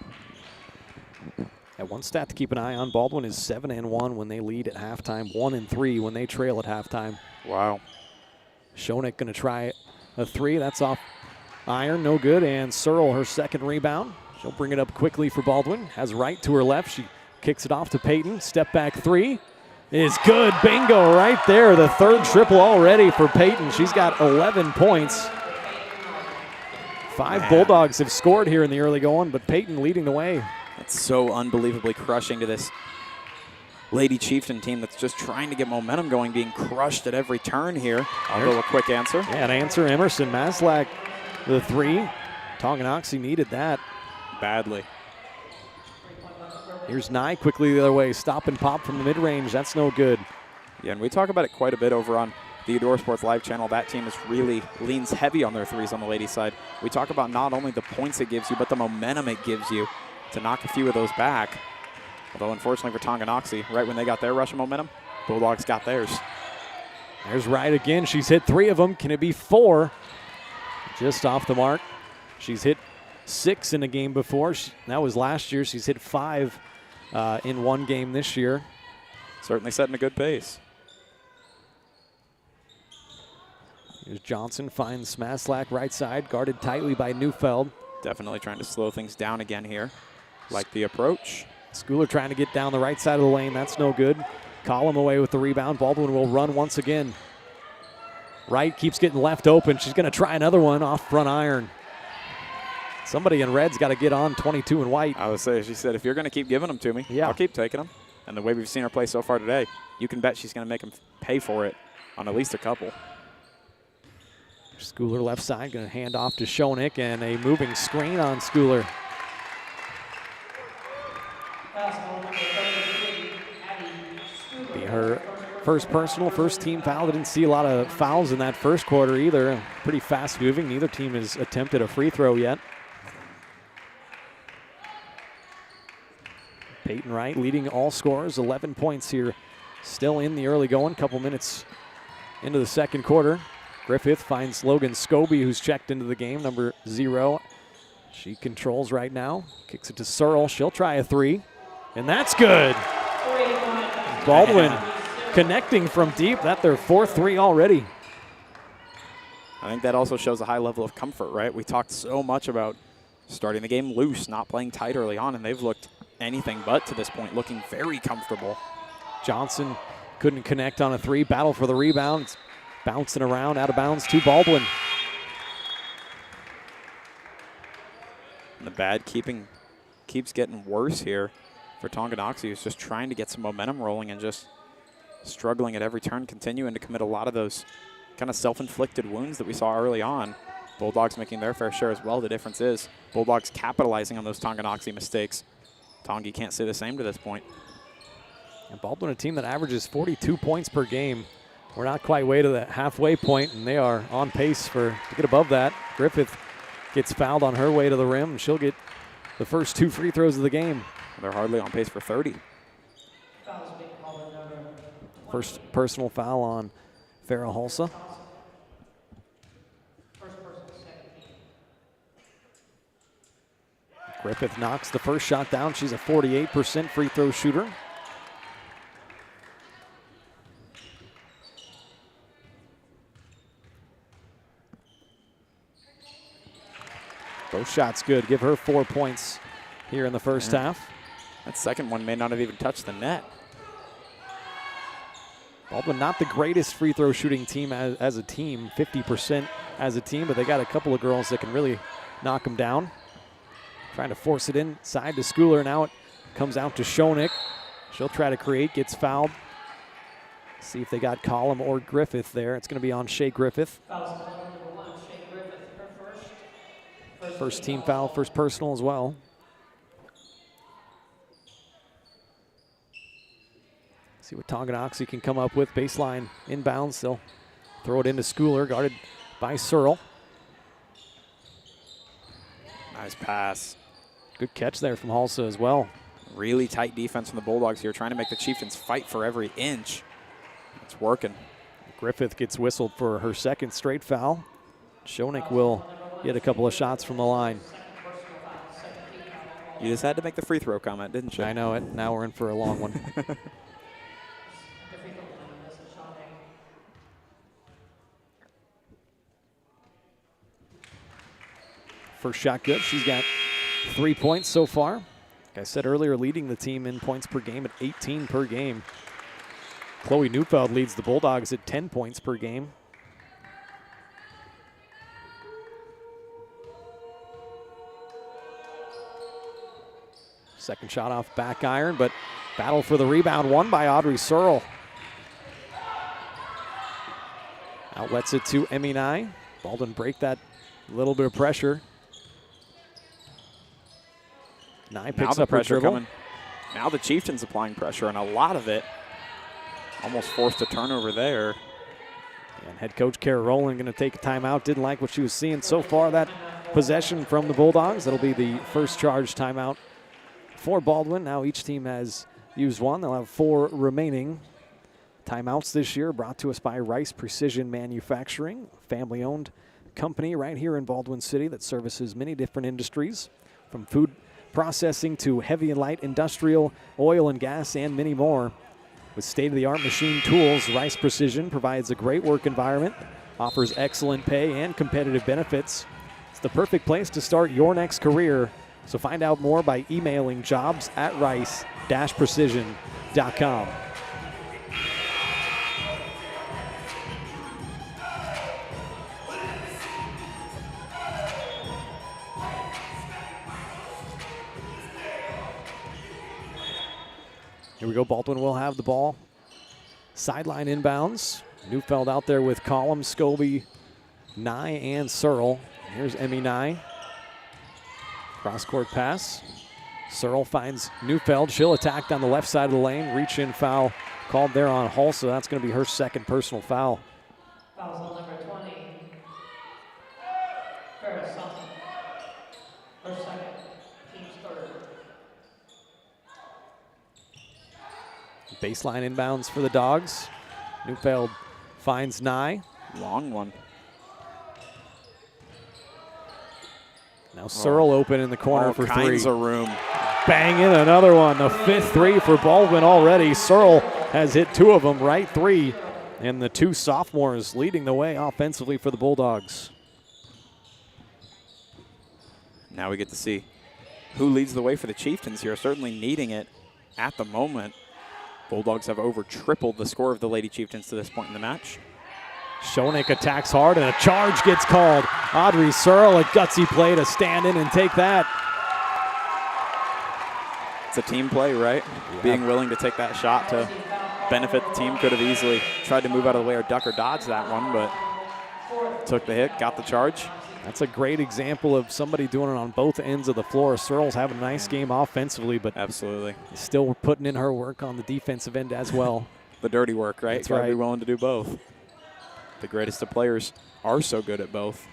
And one stat to keep an eye on, Baldwin is 7-1 when they lead at halftime, 1-3 when they trail at halftime. Wow. Schoeneck going to try a 3. That's off iron, no good. And Searle, her second rebound. She'll bring it up quickly for Baldwin. Has Wright to her left. She kicks it off to Peyton. Step back 3 is good. Bingo right there. The third triple already for Peyton. She's got 11 points. 5 Bulldogs have scored here in the early going, but Peyton leading the way. That's so unbelievably crushing to this Lady Chieftain team that's just trying to get momentum going, being crushed at every turn here. Although a quick answer. Yeah, an answer. Emerson Maslak, the 3. Tonganoxie needed that badly. Here's Nye quickly the other way. Stop and pop from the mid-range. That's no good. Yeah, and we talk about it quite a bit over on the Eudora Sports Live channel. That team is really leans heavy on their threes on the ladies' side. We talk about not only the points it gives you, but the momentum it gives you to knock a few of those back. Although, unfortunately for Tonganoxie, right when they got their rush of momentum, Bulldogs got theirs. There's Wright again. She's hit 3 of them. Can it be 4? Just off the mark. She's hit 6 in a game before. That was last year. She's hit 5 in one game this year. Certainly setting a good pace. Here's Johnson, finds Maslak right side, guarded tightly by Neufeld. Definitely trying to slow things down again here. Like the approach. Schooler trying to get down the right side of the lane. That's no good. Collum away with the rebound. Baldwin will run once again. Wright keeps getting left open. She's going to try another one off front iron. Somebody in red's got to get on 22 in white. I would say, she said, if you're going to keep giving them to me, I'll keep taking them. And the way we've seen her play so far today, you can bet she's going to make them pay for it on at least a couple. Schooler left side, going to hand off to Schoeneck, and a moving screen on Schooler. Be her first personal, first team foul. Didn't see a lot of fouls in that first quarter either. Pretty fast moving. Neither team has attempted a free throw yet. Peyton Wright leading all scorers, 11 points here. Still in the early going, couple minutes into the second quarter. Griffith finds Logan Scobie, who's checked into the game, number 0. She controls right now. Kicks it to Searle. She'll try a 3. And that's good. Baldwin connecting from deep. That's their 4th 3 already. I think that also shows a high level of comfort, right? We talked so much about starting the game loose, not playing tight early on, and they've looked anything but to this point, looking very comfortable. Johnson couldn't connect on a 3. Battle for the rebound. It's bouncing around, out of bounds to Baldwin. And the bad keeps getting worse here for Tonganoxie, who's just trying to get some momentum rolling and just struggling at every turn, continuing to commit a lot of those kind of self-inflicted wounds that we saw early on. Bulldogs making their fair share as well. The difference is Bulldogs capitalizing on those Tonganoxie mistakes. Tongi can't say the same to this point. And Baldwin, a team that averages 42 points per game. We're not quite way to the halfway point, and they are on pace to get above that. Griffith gets fouled on her way to the rim, and she'll get the first 2 free throws of the game. They're hardly on pace for 30. First personal foul on Farrah Hulsa. Griffith knocks the first shot down. She's a 48% free throw shooter. Both shots good. Give her 4 points here in the first half. That second one may not have even touched the net. Baldwin not the greatest free throw shooting team as a team, 50% as a team, but they got a couple of girls that can really knock them down. Trying to force it inside to Schooler. Now it comes out to Schoeneck. She'll try to create, gets fouled. See if they got Collum or Griffith there. It's going to be on Shea Griffith. First team foul, first personal as well. See what Tonganoxie can come up with. Baseline inbounds. They'll throw it into Schooler, guarded by Searle. Nice pass. Good catch there from Hulsa as well. Really tight defense from the Bulldogs here, trying to make the Chieftains fight for every inch. It's working. Griffith gets whistled for her second straight foul. Schoeneck will get a couple of shots from the line. You just had to make the free throw comment, didn't you? I know it. Now we're in for a long one. First shot good. She's got 3 points so far. Like I said earlier, leading the team in points per game at 18 per game. Chloe Neufeld leads the Bulldogs at 10 points per game. Second shot off back iron, but battle for the rebound won by Audrey Searle. Outlets it to Emmy Nye. Baldwin break that little bit of pressure. Nye picks up her dribble. Coming. Now the Chieftains applying pressure, and a lot of it almost forced a turnover there. And head coach Kara Rowland going to take a timeout. Didn't like what she was seeing so far that possession from the Bulldogs. That'll be the first charge timeout for Baldwin. Now each team has used one. They'll have 4 remaining timeouts this year, brought to us by Rice Precision Manufacturing, family-owned company right here in Baldwin City that services many different industries, from food processing to heavy and light industrial, oil and gas, and many more. With state-of-the-art machine tools, Rice Precision provides a great work environment, offers excellent pay and competitive benefits. It's the perfect place to start your next career. So find out more by emailing jobs@rice-precision.com. Here we go. Baldwin will have the ball. Sideline inbounds. Neufeld out there with Collum, Scobie, Nye, and Searle. Here's Emmy Nye. Cross-court pass. Searle finds Neufeld. She'll attack down the left side of the lane. Reach-in foul called there on Hull, so that's going to be her second personal foul. Foul's on number 20. Ferris Sutton. Her second. Team's third. Baseline inbounds for the Dogs. Neufeld finds Nye. Long one. Now Searle open in the corner for three. All kinds of room. Bang in another one. The fifth three for Baldwin already. Searle has hit two of them, right three. And the two sophomores leading the way offensively for the Bulldogs. Now we get to see who leads the way for the Chieftains here, certainly needing it at the moment. Bulldogs have over tripled the score of the Lady Chieftains to this point in the match. Schoenig attacks hard, and a charge gets called. Audrey Searle, a gutsy play to stand in and take that. It's a team play, right? Yeah. Being willing to take that shot to benefit the team. Could have easily tried to move out of the way or duck or dodge that one, but took the hit, got the charge. That's a great example of somebody doing it on both ends of the floor. Searle's having a nice game offensively, but absolutely still putting in her work on the defensive end as well. The dirty work, right? That's right. Be willing to do both. The greatest of players are so good at both.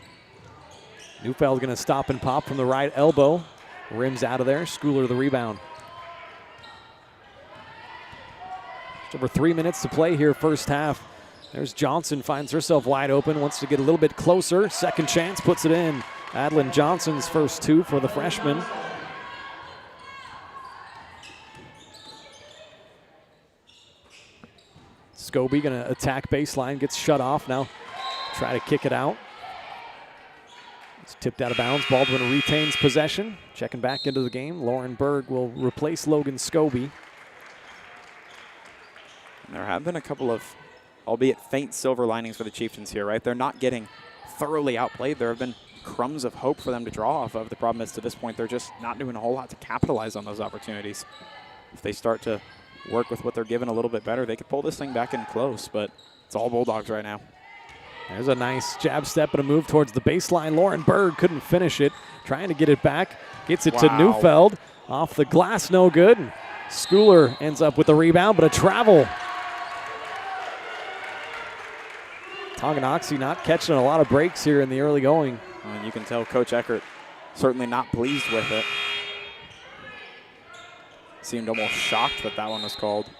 Neufeld going to stop and pop from the right elbow. Rims out of there. Schooler the rebound. Just over 3 minutes to play here, first half. There's Johnson, finds herself wide open, wants to get a little bit closer. Second chance, puts it in. Adeline Johnson's first two for the freshman. Scobie going to attack baseline, gets shut off. Now try to kick it out. It's tipped out of bounds. Baldwin retains possession. Checking back into the game. Lauren Berg will replace Logan Scobie. There have been a couple of, albeit faint, silver linings for the Chieftains here, right? They're not getting thoroughly outplayed. There have been crumbs of hope for them to draw off of. The problem is, to this point, they're just not doing a whole lot to capitalize on those opportunities. If they start to work with what they're given a little bit better, they could pull this thing back in close, but it's all Bulldogs right now. There's a nice jab step and a move towards the baseline. Lauren Berg couldn't finish it. Trying to get it back. Gets it to Neufeld. Off the glass, no good. And Schooler ends up with the rebound, but a travel. Tonganoxie not catching a lot of breaks here in the early going. And you can tell Coach Eckert certainly not pleased with it. Seemed almost shocked that that one was called.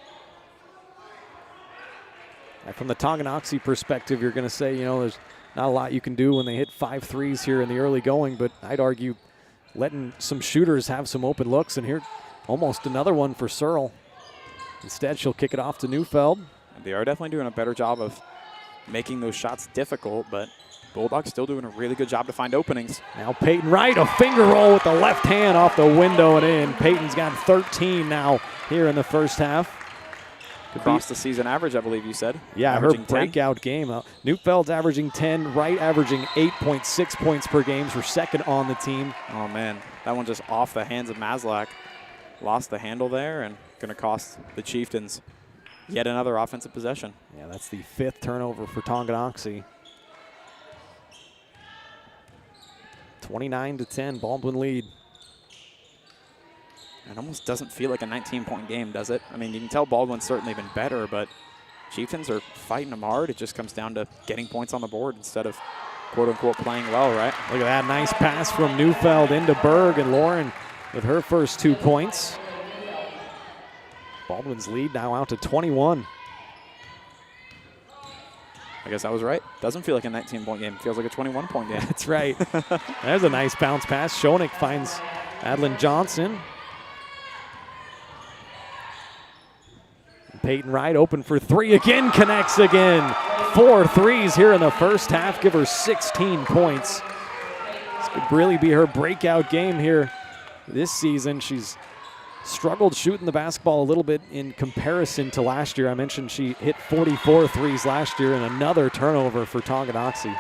From the Tonganoxie perspective, you're going to say, there's not a lot you can do when they hit 5 threes here in the early going, but I'd argue letting some shooters have some open looks, and here almost another one for Searle. Instead, she'll kick it off to Neufeld. They are definitely doing a better job of making those shots difficult, but Bulldogs still doing a really good job to find openings. Now Peyton Wright, a finger roll with the left hand off the window and in. Peyton's got 13 now here in the first half. Across the season average, I believe you said. Yeah, her breakout game. Neufield's averaging 10, Wright averaging 8.6 points per game. Her second on the team. Oh, man. That one just off the hands of Maslach. Lost the handle there and going to cost the Chieftains yet another offensive possession. Yeah, that's the 5th turnover for Tonganoxie. 29-10, Baldwin lead. It almost doesn't feel like a 19-point game, does it? I mean, you can tell Baldwin's certainly been better, but Chieftains are fighting them hard. It just comes down to getting points on the board instead of, quote-unquote, playing well, right? Look at that nice pass from Neufeld into Berg, and Lauren with her first 2 points. Baldwin's lead now out to 21. I guess I was right. Doesn't feel like a 19-point game. It feels like a 21-point game. That's right. There's a nice bounce pass. Schoenig finds Adeline Johnson. Peyton Wright open for 3 again, connects again. 4 threes here in the first half, give her 16 points. This could really be her breakout game here this season. She's struggled shooting the basketball a little bit in comparison to last year. I mentioned she hit 44 threes last year, and another turnover for Tonganoxie.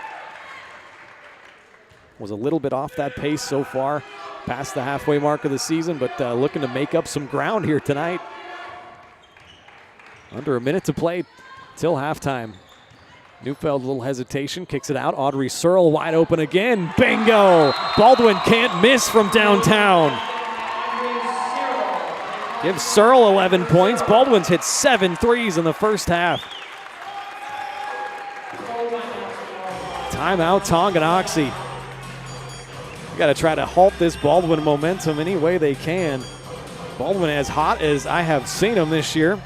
Was a little bit off that pace so far, past the halfway mark of the season, but looking to make up some ground here tonight. Under a minute to play till halftime. Neufeld, a little hesitation, kicks it out. Audrey Searle wide open again. Bingo! Baldwin can't miss from downtown. Gives Searle 11 points. Baldwin's hit 7 threes in the first half. Timeout, Tonganoxie. You got to try to halt this Baldwin momentum any way they can. Baldwin as hot as I have seen him this year.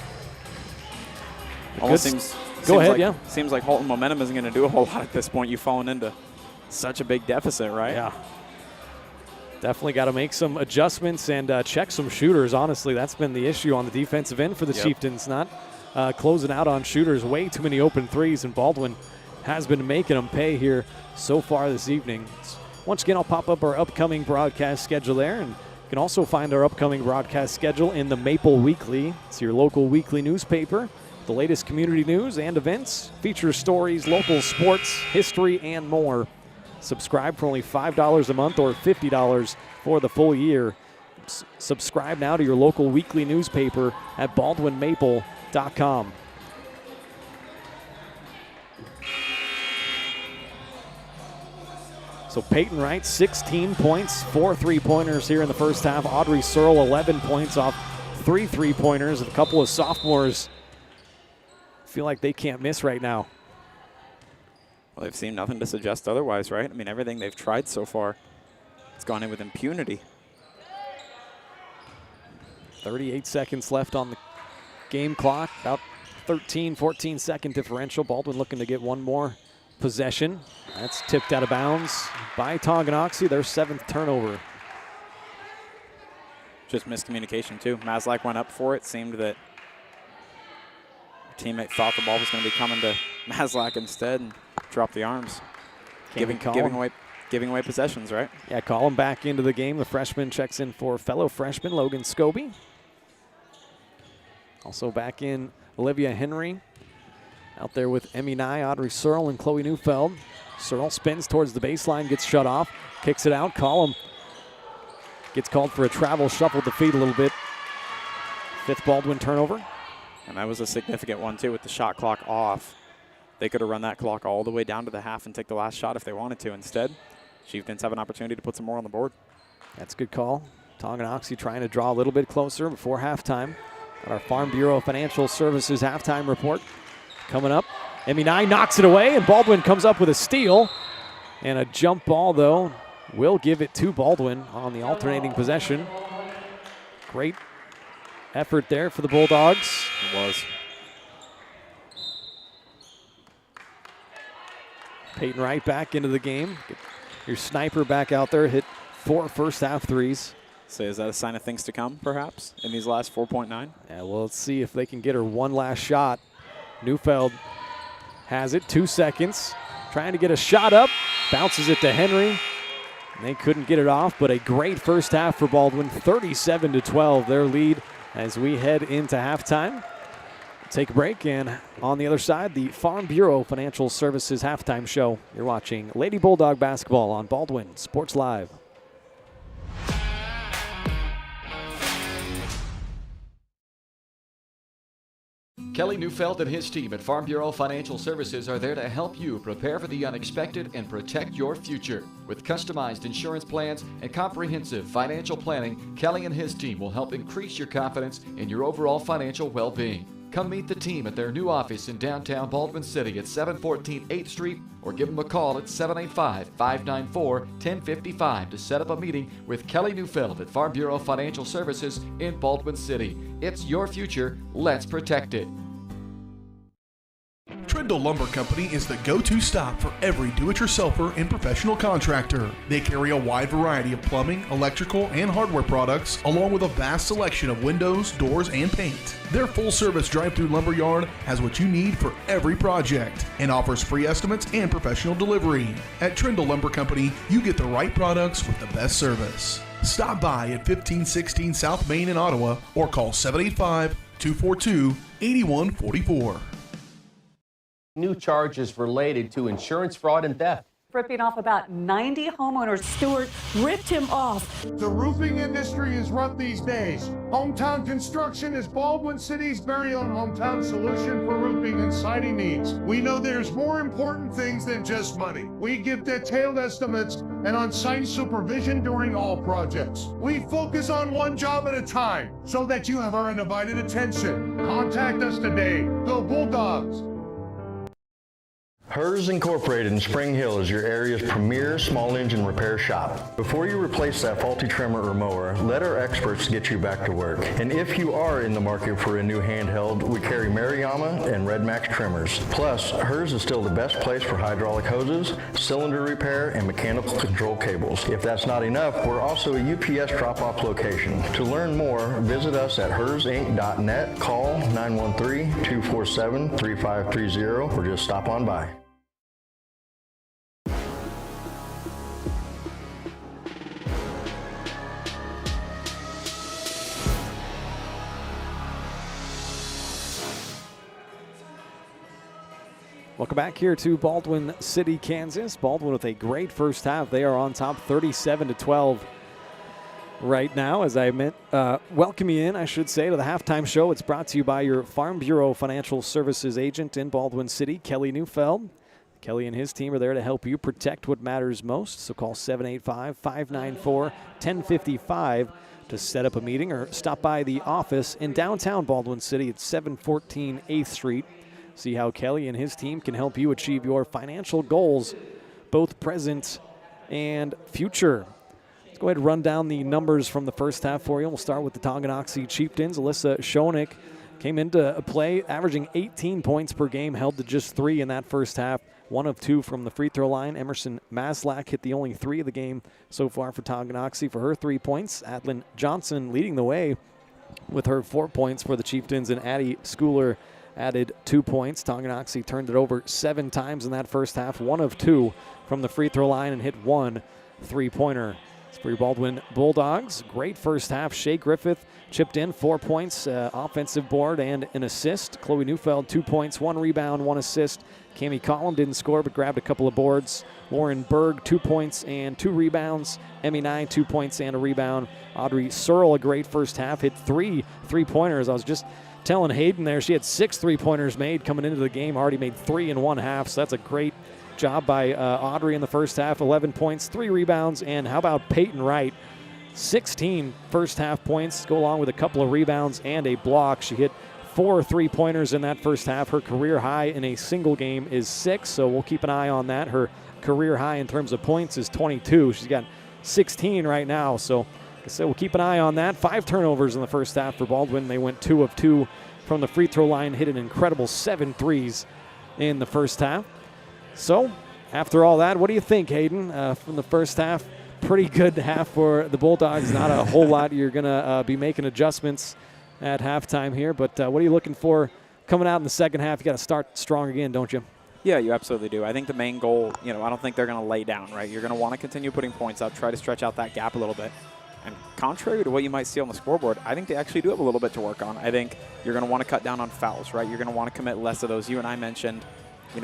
Almost seems Seems like halting momentum isn't going to do a whole lot at this point. You've fallen into such a big deficit, right? Yeah. Definitely got to make some adjustments and check some shooters. Honestly, that's been the issue on the defensive end for the Chieftains. Not closing out on shooters. Way too many open threes, and Baldwin has been making them pay here so far this evening. Once again, I'll pop up our upcoming broadcast schedule there, and you can also find our upcoming broadcast schedule in the Maple Weekly. It's your local weekly newspaper. The latest community news and events, features stories, local sports, history, and more. Subscribe for only $5 a month or $50 for the full year. Subscribe now to your local weekly newspaper at baldwinmaple.com. So Peyton Wright, 16 points, 4 3-pointers here in the first half. Audrey Searle, 11 points off 3 3-pointers. A couple of sophomores feel like they can't miss right now. Well, they've seen nothing to suggest otherwise, right? I mean, everything they've tried so far, it's gone in with impunity. 38 seconds left on the game clock. About 13, 14-second differential. Baldwin looking to get one more possession. That's tipped out of bounds by Tonganoxie, their 7th turnover. Just miscommunication, too. Maslak went up for it. Seemed that teammate thought the ball was going to be coming to Maslak instead and dropped the arms. Giving away possessions, right? Yeah, call him back into the game. The freshman checks in for fellow freshman Logan Scobie. Also back in Olivia Henry. Out there with Emmy Nye, Audrey Searle, and Chloe Neufeld. Searle spins towards the baseline, gets shut off, kicks it out. Collum gets called for a travel, shuffled the feet a little bit. 5th Baldwin turnover. And that was a significant one, too, with the shot clock off. They could have run that clock all the way down to the half and take the last shot if they wanted to. Instead, Chieftains have an opportunity to put some more on the board. That's a good call. Tonganoxie trying to draw a little bit closer before halftime. Got our Farm Bureau Financial Services halftime report coming up. Emmy Nye knocks it away, and Baldwin comes up with a steal. And a jump ball, though, will give it to Baldwin on the alternating possession. Great effort there for the Bulldogs. It was. Peyton Wright back into the game. Get your sniper back out there, hit 4 first-half threes. So is that a sign of things to come, perhaps, in these last 4.9? Yeah, well, let's see if they can get her one last shot. Neufeld has it, 2 seconds. Trying to get a shot up, bounces it to Henry. And they couldn't get it off, but a great first half for Baldwin, 37-12, their lead as we head into halftime. Take a break, and on the other side, the Farm Bureau Financial Services halftime show. You're watching Lady Bulldog basketball on Baldwin Sports Live. Kelly Neufeld and his team at Farm Bureau Financial Services are there to help you prepare for the unexpected and protect your future. With customized insurance plans and comprehensive financial planning, Kelly and his team will help increase your confidence in your overall financial well-being. Come meet the team at their new office in downtown Baldwin City at 714 8th Street or give them a call at 785-594-1055 to set up a meeting with Kelly Neufeld at Farm Bureau Financial Services in Baldwin City. It's your future. Let's protect it. Trindle Lumber Company is the go-to stop for every do-it-yourselfer and professional contractor. They carry a wide variety of plumbing, electrical, and hardware products, along with a vast selection of windows, doors, and paint. Their full-service drive-through lumber yard has what you need for every project and offers free estimates and professional delivery. At Trindle Lumber Company, you get the right products with the best service. Stop by at 1516 South Main in Ottawa or call 785-242-8144. New charges related to insurance fraud and theft. ripping off about 90 homeowners. Stewart ripped him off. The roofing industry is rough these days. Hometown Construction is Baldwin City's very own hometown solution for roofing and siding needs. We know there's more important things than just money. We give detailed estimates and on-site supervision during all projects. We focus on one job at a time so that you have our undivided attention. Contact us today. Go Bulldogs! Hers Incorporated in Spring Hill is your area's premier small engine repair shop. Before you replace that faulty trimmer or mower, let our experts get you back to work. And if you are in the market for a new handheld, we carry Maruyama and Red Max trimmers. Plus, Hers is still the best place for hydraulic hoses, cylinder repair, and mechanical control cables. If that's not enough, we're also a UPS drop-off location. To learn more, visit us at hersinc.net, call 913-247-3530, or just stop on by. Welcome back here to Baldwin City, Kansas. Baldwin with a great first half. They are on top 37-12 right now. As I welcome you in, I should say, to the halftime show. It's brought to you by your Farm Bureau Financial Services agent in Baldwin City, Kelly Neufeld. Kelly and his team are there to help you protect what matters most. So call 785-594-1055 to set up a meeting or stop by the office in downtown Baldwin City at 714 8th Street. See how Kelly and his team can help you achieve your financial goals, both present and future. Let's go ahead and run down the numbers from the first half for you. We'll start with the Tonganoxie Chieftains. Alyssa Schoenig came into play averaging 18 points per game, held to just 3 in that first half. 1 of 2 from the free throw line. Emerson Maslak hit the only 3 of the game so far for Tonganoxie for her 3 points. Adlin Johnson leading the way with her 4 points for the Chieftains, and Addie Schooler added 2 points. Tonganoxie turned it over 7 times in that first half, 1 of 2 from the free throw line, and hit 1 3-pointer. It's for your Baldwin Bulldogs. Great first half. Shea Griffith chipped in 4 points, offensive board, and an assist. Chloe Neufeld 2 points, 1 rebound, 1 assist. Cami Collum didn't score but grabbed a couple of boards. Lauren Berg 2 points and 2 rebounds. Emmy Nye 2 points and a rebound. Audrey Searle, a great first half, hit 3 3-pointers. I was just telling Hayden there, she had 6 3-pointers made coming into the game, already made 3 in one half, so that's a great job by Audrey in the first half. 11 points, 3 rebounds, and how about Peyton Wright? 16 first half points, go along with a couple of rebounds and a block. She hit 4 3-pointers in that first half. Her career high in a single game is 6, so we'll keep an eye on that. Her career high in terms of points is 22. She's got 16 right now, so like I said, we'll keep an eye on that. 5 turnovers in the first half for Baldwin. They went 2 of 2 from the free throw line, hit an incredible 7 threes in the first half. So, after all that, what do you think, Hayden, from the first half? Pretty good half for the Bulldogs. Not a whole lot. You're going to be making adjustments at halftime here, but what are you looking for coming out in the second half? You got to start strong again, don't you? Yeah, you absolutely do. I think the main goal, I don't think they're going to lay down, right? You're going to want to continue putting points up, try to stretch out that gap a little bit. And contrary to what you might see on the scoreboard, I think they actually do have a little bit to work on. I think you're going to want to cut down on fouls, right? You're going to want to commit less of those. You and I mentioned,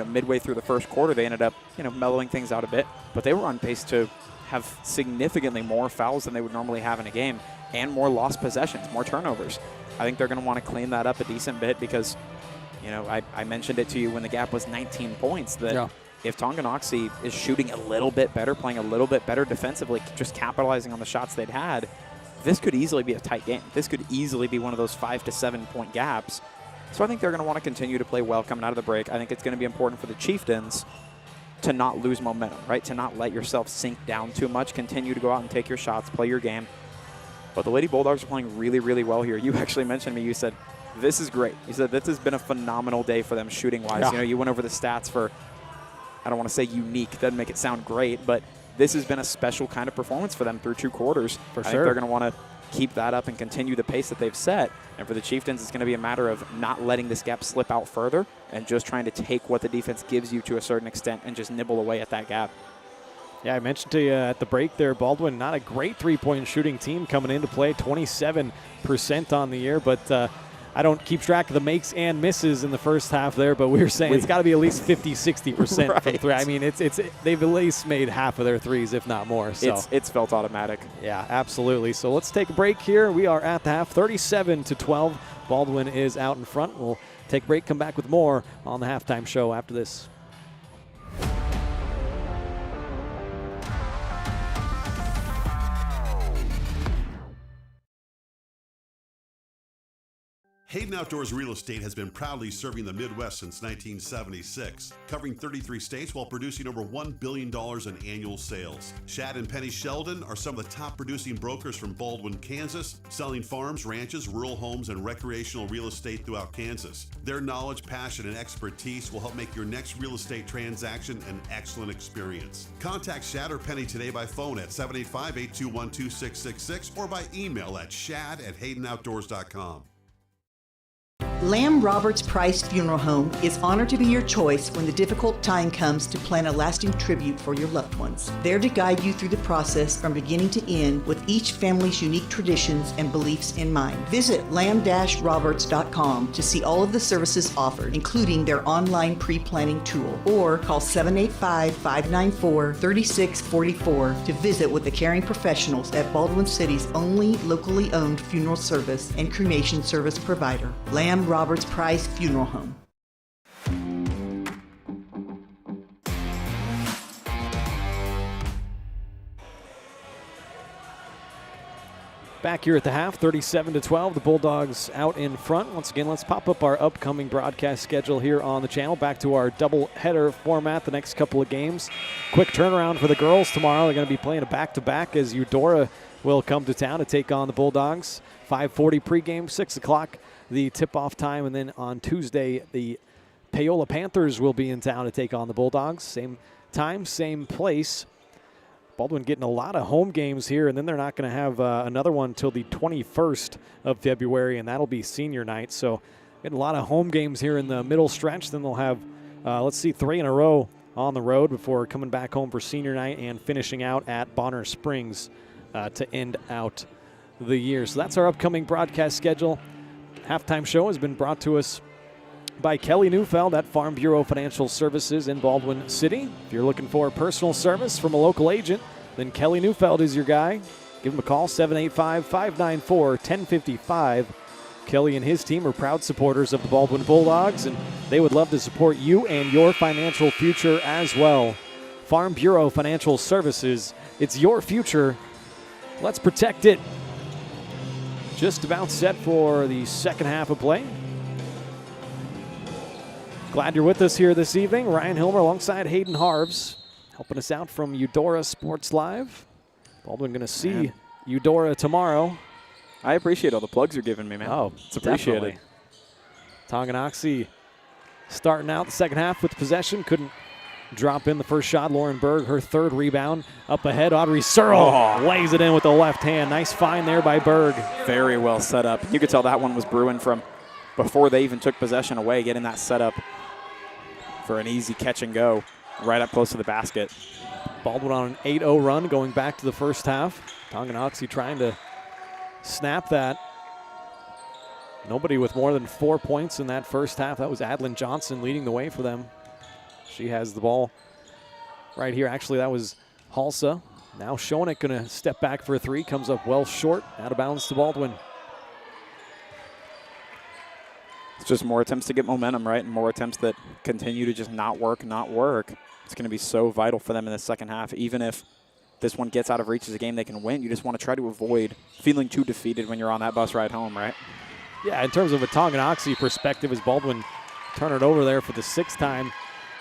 midway through the first quarter, they ended up, mellowing things out a bit. But they were on pace to have significantly more fouls than they would normally have in a game, and more lost possessions, more turnovers. I think they're going to want to clean that up a decent bit because, I mentioned it to you when the gap was 19 points that if Tonganoxie is shooting a little bit better, playing a little bit better defensively, just capitalizing on the shots they'd had, this could easily be a tight game. This could easily be one of those 5 to 7 point gaps. So I think they're going to want to continue to play well coming out of the break. I think it's going to be important for the Chieftains to not lose momentum, right? To not let yourself sink down too much. Continue to go out and take your shots, play your game. But the Lady Bulldogs are playing really, really well here. You actually mentioned to me, you said, this is great. You said this has been a phenomenal day for them shooting-wise. Yeah. You went over the stats for, I don't want to say unique, doesn't make it sound great, but this has been a special kind of performance for them through 2 quarters. For sure. I think they're going to want to keep that up and continue the pace that they've set. And for the Chieftains, it's going to be a matter of not letting this gap slip out further and just trying to take what the defense gives you to a certain extent and just nibble away at that gap. Yeah, I mentioned to you at the break there, Baldwin, not a great 3-point shooting team coming into play, 27% on the year, but I don't keep track of the makes and misses in the first half there, but we were saying it's got to be at least 50-60% right. from three. I mean, they've at least made half of their threes, if not more. So it's felt automatic. Yeah, absolutely. So let's take a break here. We are at the half, 37-12. Baldwin is out in front. We'll take a break, come back with more on the halftime show after this. Hayden Outdoors Real Estate has been proudly serving the Midwest since 1976, covering 33 states while producing over $1 billion in annual sales. Shad and Penny Sheldon are some of the top producing brokers from Baldwin, Kansas, selling farms, ranches, rural homes, and recreational real estate throughout Kansas. Their knowledge, passion, and expertise will help make your next real estate transaction an excellent experience. Contact Shad or Penny today by phone at 785-821-2666 or by email at shad@haydenoutdoors.com. Lamb Roberts Price Funeral Home is honored to be your choice when the difficult time comes to plan a lasting tribute for your loved ones. There to guide you through the process from beginning to end with each family's unique traditions and beliefs in mind. Visit lamb-roberts.com to see all of the services offered, including their online pre-planning tool, or call 785-594-3644 to visit with the caring professionals at Baldwin City's only locally owned funeral service and cremation service provider, Lamb Roberts Price Funeral Home. Back here at the half, 37-12. The Bulldogs out in front. Once again, let's pop up our upcoming broadcast schedule here on the channel. Back to our double-header format the next couple of games. Quick turnaround for the girls tomorrow. They're going to be playing a back-to-back as Eudora will come to town to take on the Bulldogs. 5:40 pregame, 6 o'clock the tip-off time, and then on Tuesday, the Paola Panthers will be in town to take on the Bulldogs. Same time, same place. Baldwin getting a lot of home games here, and then they're not going to have another one till the 21st of February, and that'll be senior night. So getting a lot of home games here in the middle stretch. Then they'll have, 3 in a row on the road before coming back home for senior night and finishing out at Bonner Springs to end out the year. So that's our upcoming broadcast schedule. Halftime show has been brought to us by Kelly Neufeld at Farm Bureau Financial Services in Baldwin City. If you're looking for personal service from a local agent, then Kelly Neufeld is your guy. Give him a call, 785-594-1055. Kelly and his team are proud supporters of the Baldwin Bulldogs, and they would love to support you and your financial future as well. Farm Bureau Financial Services, it's your future. Let's protect it. Just about set for the second half of play. Glad you're with us here this evening. Ryan Hilmer alongside Hayden Harves, helping us out from Eudora Sports Live. Baldwin going to see Eudora tomorrow. I appreciate all the plugs you're giving me, man. Oh, it's appreciated. Tonganoxie starting out the second half with possession. Couldn't drop in the first shot. Lauren Berg, her third rebound. Up ahead, Audrey Searle lays it in with the left hand. Nice find there by Berg. Very well set up. You could tell that one was brewing from before they even took possession away, getting that set up for an easy catch and go right up close to the basket. Baldwin on an 8-0 run going back to the first half. Tonganoxie trying to snap that. Nobody with more than 4 points in that first half. That was Adlin Johnson leading the way for them. She has the ball right here. Actually, that was Halsa. Now Schoeneck going to step back for a three. Comes up well short. Out of bounds to Baldwin. It's just more attempts to get momentum, right? And more attempts that continue to just not work. It's going to be so vital for them in the second half. Even if this one gets out of reach as a game they can win, you just want to try to avoid feeling too defeated when you're on that bus ride home, right? Yeah, in terms of a Tonganoxie perspective, as Baldwin turn it over there for the sixth time,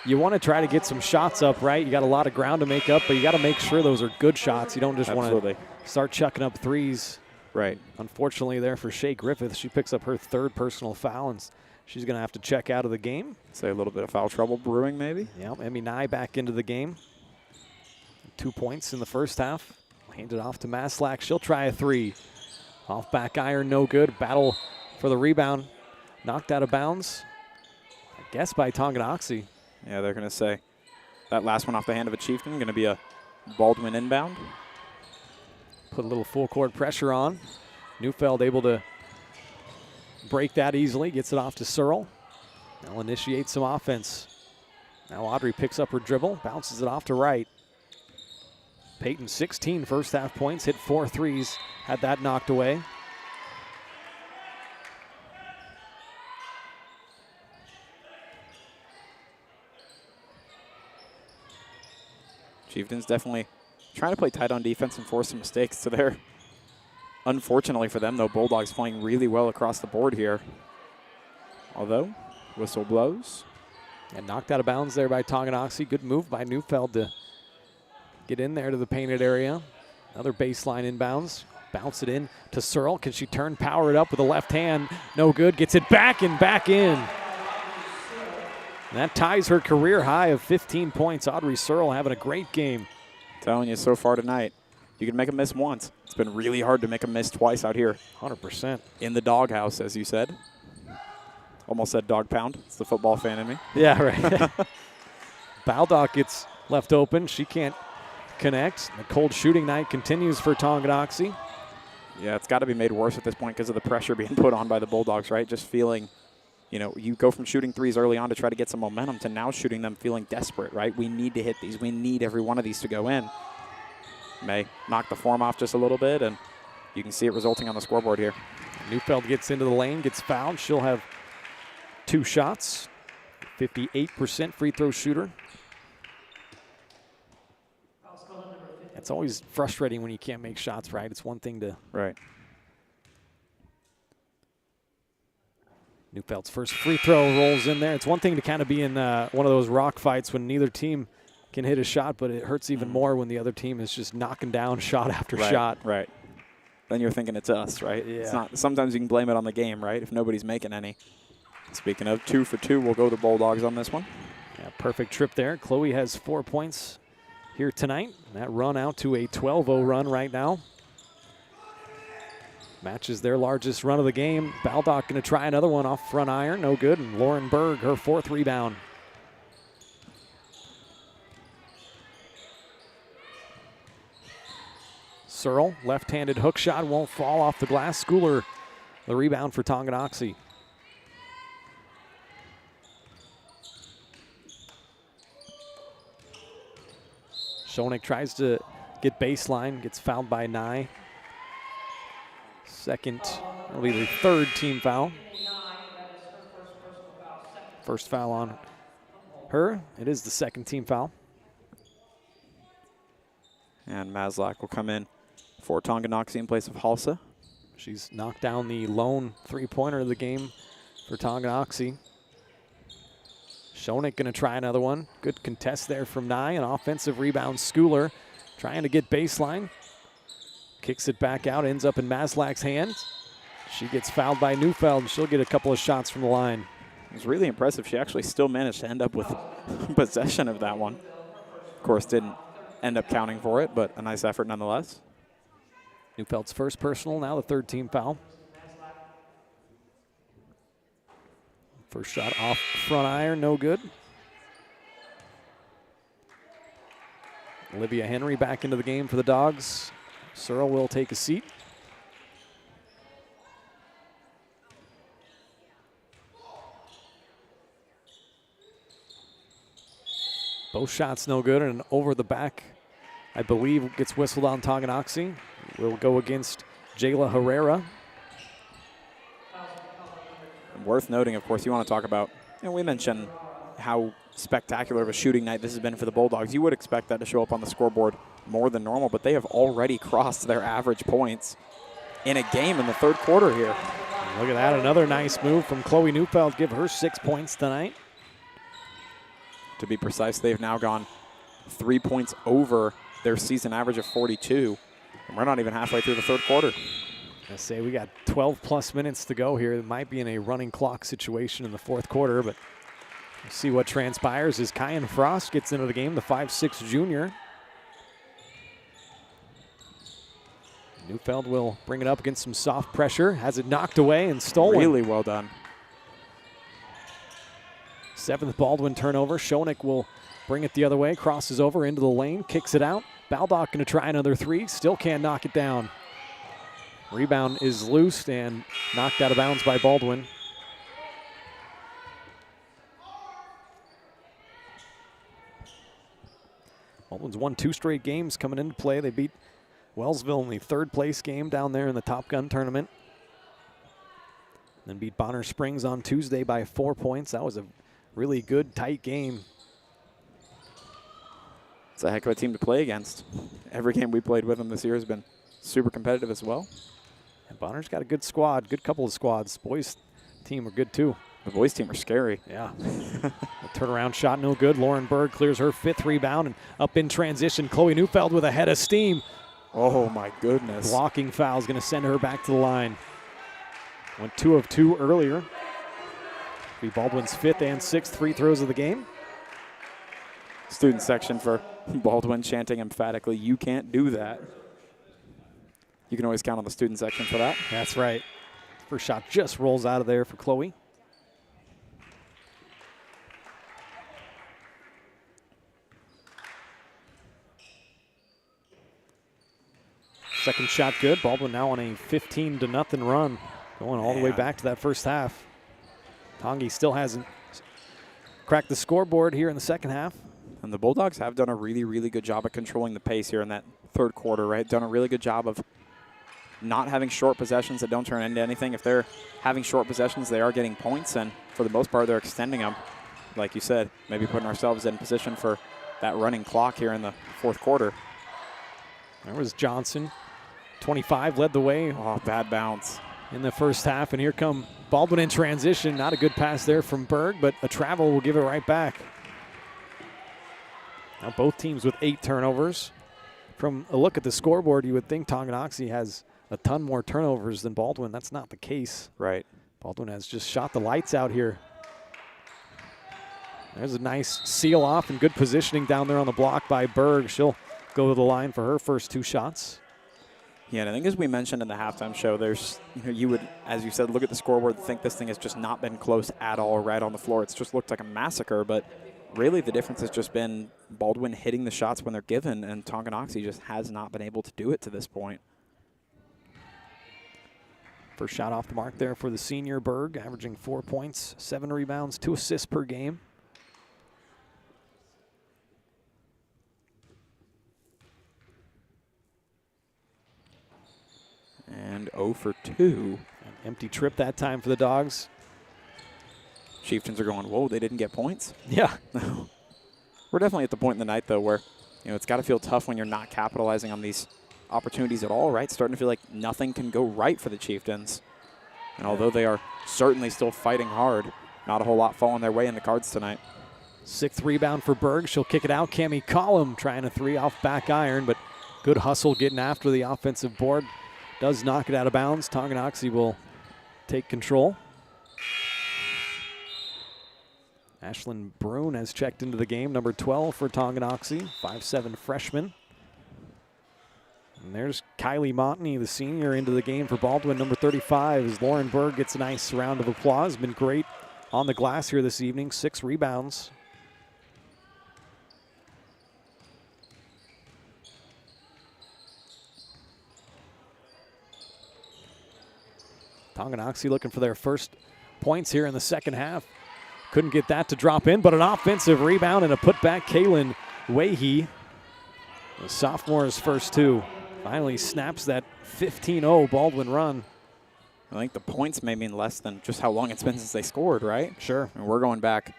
you want to try to get some shots up, right? You got a lot of ground to make up, but you got to make sure those are good shots. You don't just want to start chucking up threes. Right. Unfortunately there for Shea Griffith, she picks up her third personal foul, and she's going to have to check out of the game. Say a little bit of foul trouble brewing maybe. Yeah, Emmy Nye back into the game. 2 points in the first half. Handed off to Maslack. She'll try a three. Off back iron, no good. Battle for the rebound. Knocked out of bounds, I guess, by Tonganoxie. Yeah, they're going to say that last one off the hand of a Chieftain, going to be a Baldwin inbound. Put a little full court pressure on. Neufeld able to break that easily. Gets it off to Searle. They'll initiate some offense. Now Audrey picks up her dribble, bounces it off to right. Peyton 16 first half points, hit 4 threes, had that knocked away. Chieftains definitely trying to play tight on defense and force some mistakes to their. Unfortunately for them, though, Bulldogs playing really well across the board here. Although, whistle blows. And knocked out of bounds there by Tonganoxie. Good move by Neufeld to get in there to the painted area. Another baseline inbounds. Bounce it in to Searle. Can she turn, power it up with the left hand? No good. Gets it back and back in. And that ties her career high of 15 points. Audrey Searle having a great game. Telling you so far tonight, you can make a miss once. It's been really hard to make a miss twice out here. 100%. In the doghouse, as you said. Almost said dog pound. It's the football fan in me. Yeah, right. Baldock gets left open. She can't connect. The cold shooting night continues for Tonganoxie. Yeah, it's got to be made worse at this point because of the pressure being put on by the Bulldogs, right? Just feeling, you know, you go from shooting threes early on to try to get some momentum to now shooting them feeling desperate, right? We need to hit these. We need every one of these to go in. May knock the form off just a little bit, and you can see it resulting on the scoreboard here. Neufeld gets into the lane, gets fouled. She'll have 2 shots. 58% free throw shooter. It's always frustrating when you can't make shots, right? It's one thing to... Right. Neufeld's first free throw rolls in there. It's one thing to kind of be in one of those rock fights when neither team can hit a shot, but it hurts even more when the other team is just knocking down shot after shot. Right. Then you're thinking it's us, right? Yeah. It's not. Sometimes you can blame it on the game, right? If nobody's making any. Speaking of, 2 for 2, we'll go to Bulldogs on this one. Yeah, perfect trip there. Chloe has 4 points here tonight. That run out to a 12-0 run right now. Matches their largest run of the game. Baldock going to try another one off front iron. No good. And Lauren Berg, her 4th rebound. Searle, left-handed hook shot, won't fall off the glass. Schooler, the rebound for Tonganoxie. Schoenig tries to get baseline, gets fouled by Nye. Second, it'll be the 3rd team foul. First foul on her. It is the 2nd team foul. And Maslak will come in for Tonganoxie in place of Halsa. She's knocked down the lone 3-pointer of the game for Tonganoxie. Schoenig going to try another one. Good contest there from Nye. An offensive rebound. Schooler trying to get baseline. Kicks it back out. Ends up in Maslak's hands. She gets fouled by Neufeld, and she'll get a couple of shots from the line. It was really impressive. She actually still managed to end up with possession of that one. Of course, didn't end up counting for it, but a nice effort nonetheless. Neufeld's first personal, now the 3rd team foul. First shot off front iron, no good. Olivia Henry back into the game for the Dogs. Searle will take a seat. Both shots no good, and over the back, I believe, gets whistled on Tonganoxie. Will go against Jayla Herrera. Worth noting, of course, you want to talk about, we mentioned how spectacular of a shooting night this has been for the Bulldogs. You would expect that to show up on the scoreboard more than normal, but they have already crossed their average points in a game in the 3rd quarter here. Look at that, another nice move from Chloe Neufeld. Give her 6 points tonight. To be precise, they've now gone 3 points over their season average of 42, and we're not even halfway through the 3rd quarter. I say we got 12-plus minutes to go here. It might be in a running clock situation in the 4th quarter, but we'll see what transpires as Kyan Frost gets into the game, the 5'6" junior. Neufeld will bring it up against some soft pressure. Has it knocked away and stolen. Really well done. 7th Baldwin turnover. Schoenig will bring it the other way. Crosses over into the lane. Kicks it out. Baldock going to try another 3. Still can't knock it down. Rebound is loosed and knocked out of bounds by Baldwin. Baldwin's won 2 straight games coming into play. They beat Wellsville in the 3rd place game down there in the Top Gun tournament. Then beat Bonner Springs on Tuesday by 4 points. That was a really good, tight game. It's a heck of a team to play against. Every game we played with them this year has been super competitive as well. And Bonner's got a good squad, good couple of squads. Boys team are good too. The boys team are scary. Yeah. A turnaround shot, no good. Lauren Berg clears her 5th rebound, and up in transition, Chloe Neufeld with a head of steam. Oh my goodness. Blocking foul is going to send her back to the line. Went 2 of 2 earlier. Be Baldwin's 5th and 6th free throws of the game. Student section for Baldwin chanting emphatically, "You can't do that." You can always count on the student section for that. That's right. First shot just rolls out of there for Chloe. Second shot good. Baldwin now on a 15-0 run, going all the way back to that first half. Tongi still hasn't cracked the scoreboard here in the second half. And the Bulldogs have done a really, really good job of controlling the pace here in that 3rd quarter, right? Done a really good job of not having short possessions that don't turn into anything. If they're having short possessions, they are getting points, and for the most part, they're extending them. Like you said, maybe putting ourselves in position for that running clock here in the 4th quarter. There was Johnson. 25 led the way. Oh, bad bounce in the first half, and here come Baldwin in transition. Not a good pass there from Berg, but a travel will give it right back. Now both teams with 8 turnovers. From a look at the scoreboard, you would think Tonganoxie has a ton more turnovers than Baldwin. That's not the case. Right. Baldwin has just shot the lights out here. There's a nice seal off and good positioning down there on the block by Berg. She'll go to the line for her first 2 shots. Yeah, and I think as we mentioned in the halftime show, there's, you would, as you said, look at the scoreboard and think this thing has just not been close at all right on the floor. It's just looked like a massacre, but really the difference has just been Baldwin hitting the shots when they're given, and Tonganoxie just has not been able to do it to this point. First shot off the mark there for the senior Berg, averaging 4 points, 7 rebounds, 2 assists per game. And 0 for 2. An empty trip that time for the Dogs. Chieftains are going, whoa, they didn't get points? Yeah. We're definitely at the point in the night, though, where it's got to feel tough when you're not capitalizing on these opportunities at all, right? Starting to feel like nothing can go right for the Chieftains. And although they are certainly still fighting hard, not a whole lot falling their way in the cards tonight. 6th rebound for Berg. She'll kick it out. Cammie Collum trying a 3 off back iron, but good hustle getting after the offensive board. Does knock it out of bounds. Tonganoxie will take control. Ashlyn Brune has checked into the game, number 12 for Tonganoxie, 5'7" freshman. And there's Kylie Montney, the senior, into the game for Baldwin, number 35, as Lauren Berg gets a nice round of applause. Been great on the glass here this evening, 6 rebounds. Tonganoxie looking for their first points here in the second half. Couldn't get that to drop in, but an offensive rebound and a putback. Kaylin Wahey, the sophomore's first 2, finally snaps that 15-0 Baldwin run. I think the points may mean less than just how long it's been since they scored, right? Sure. And we're going back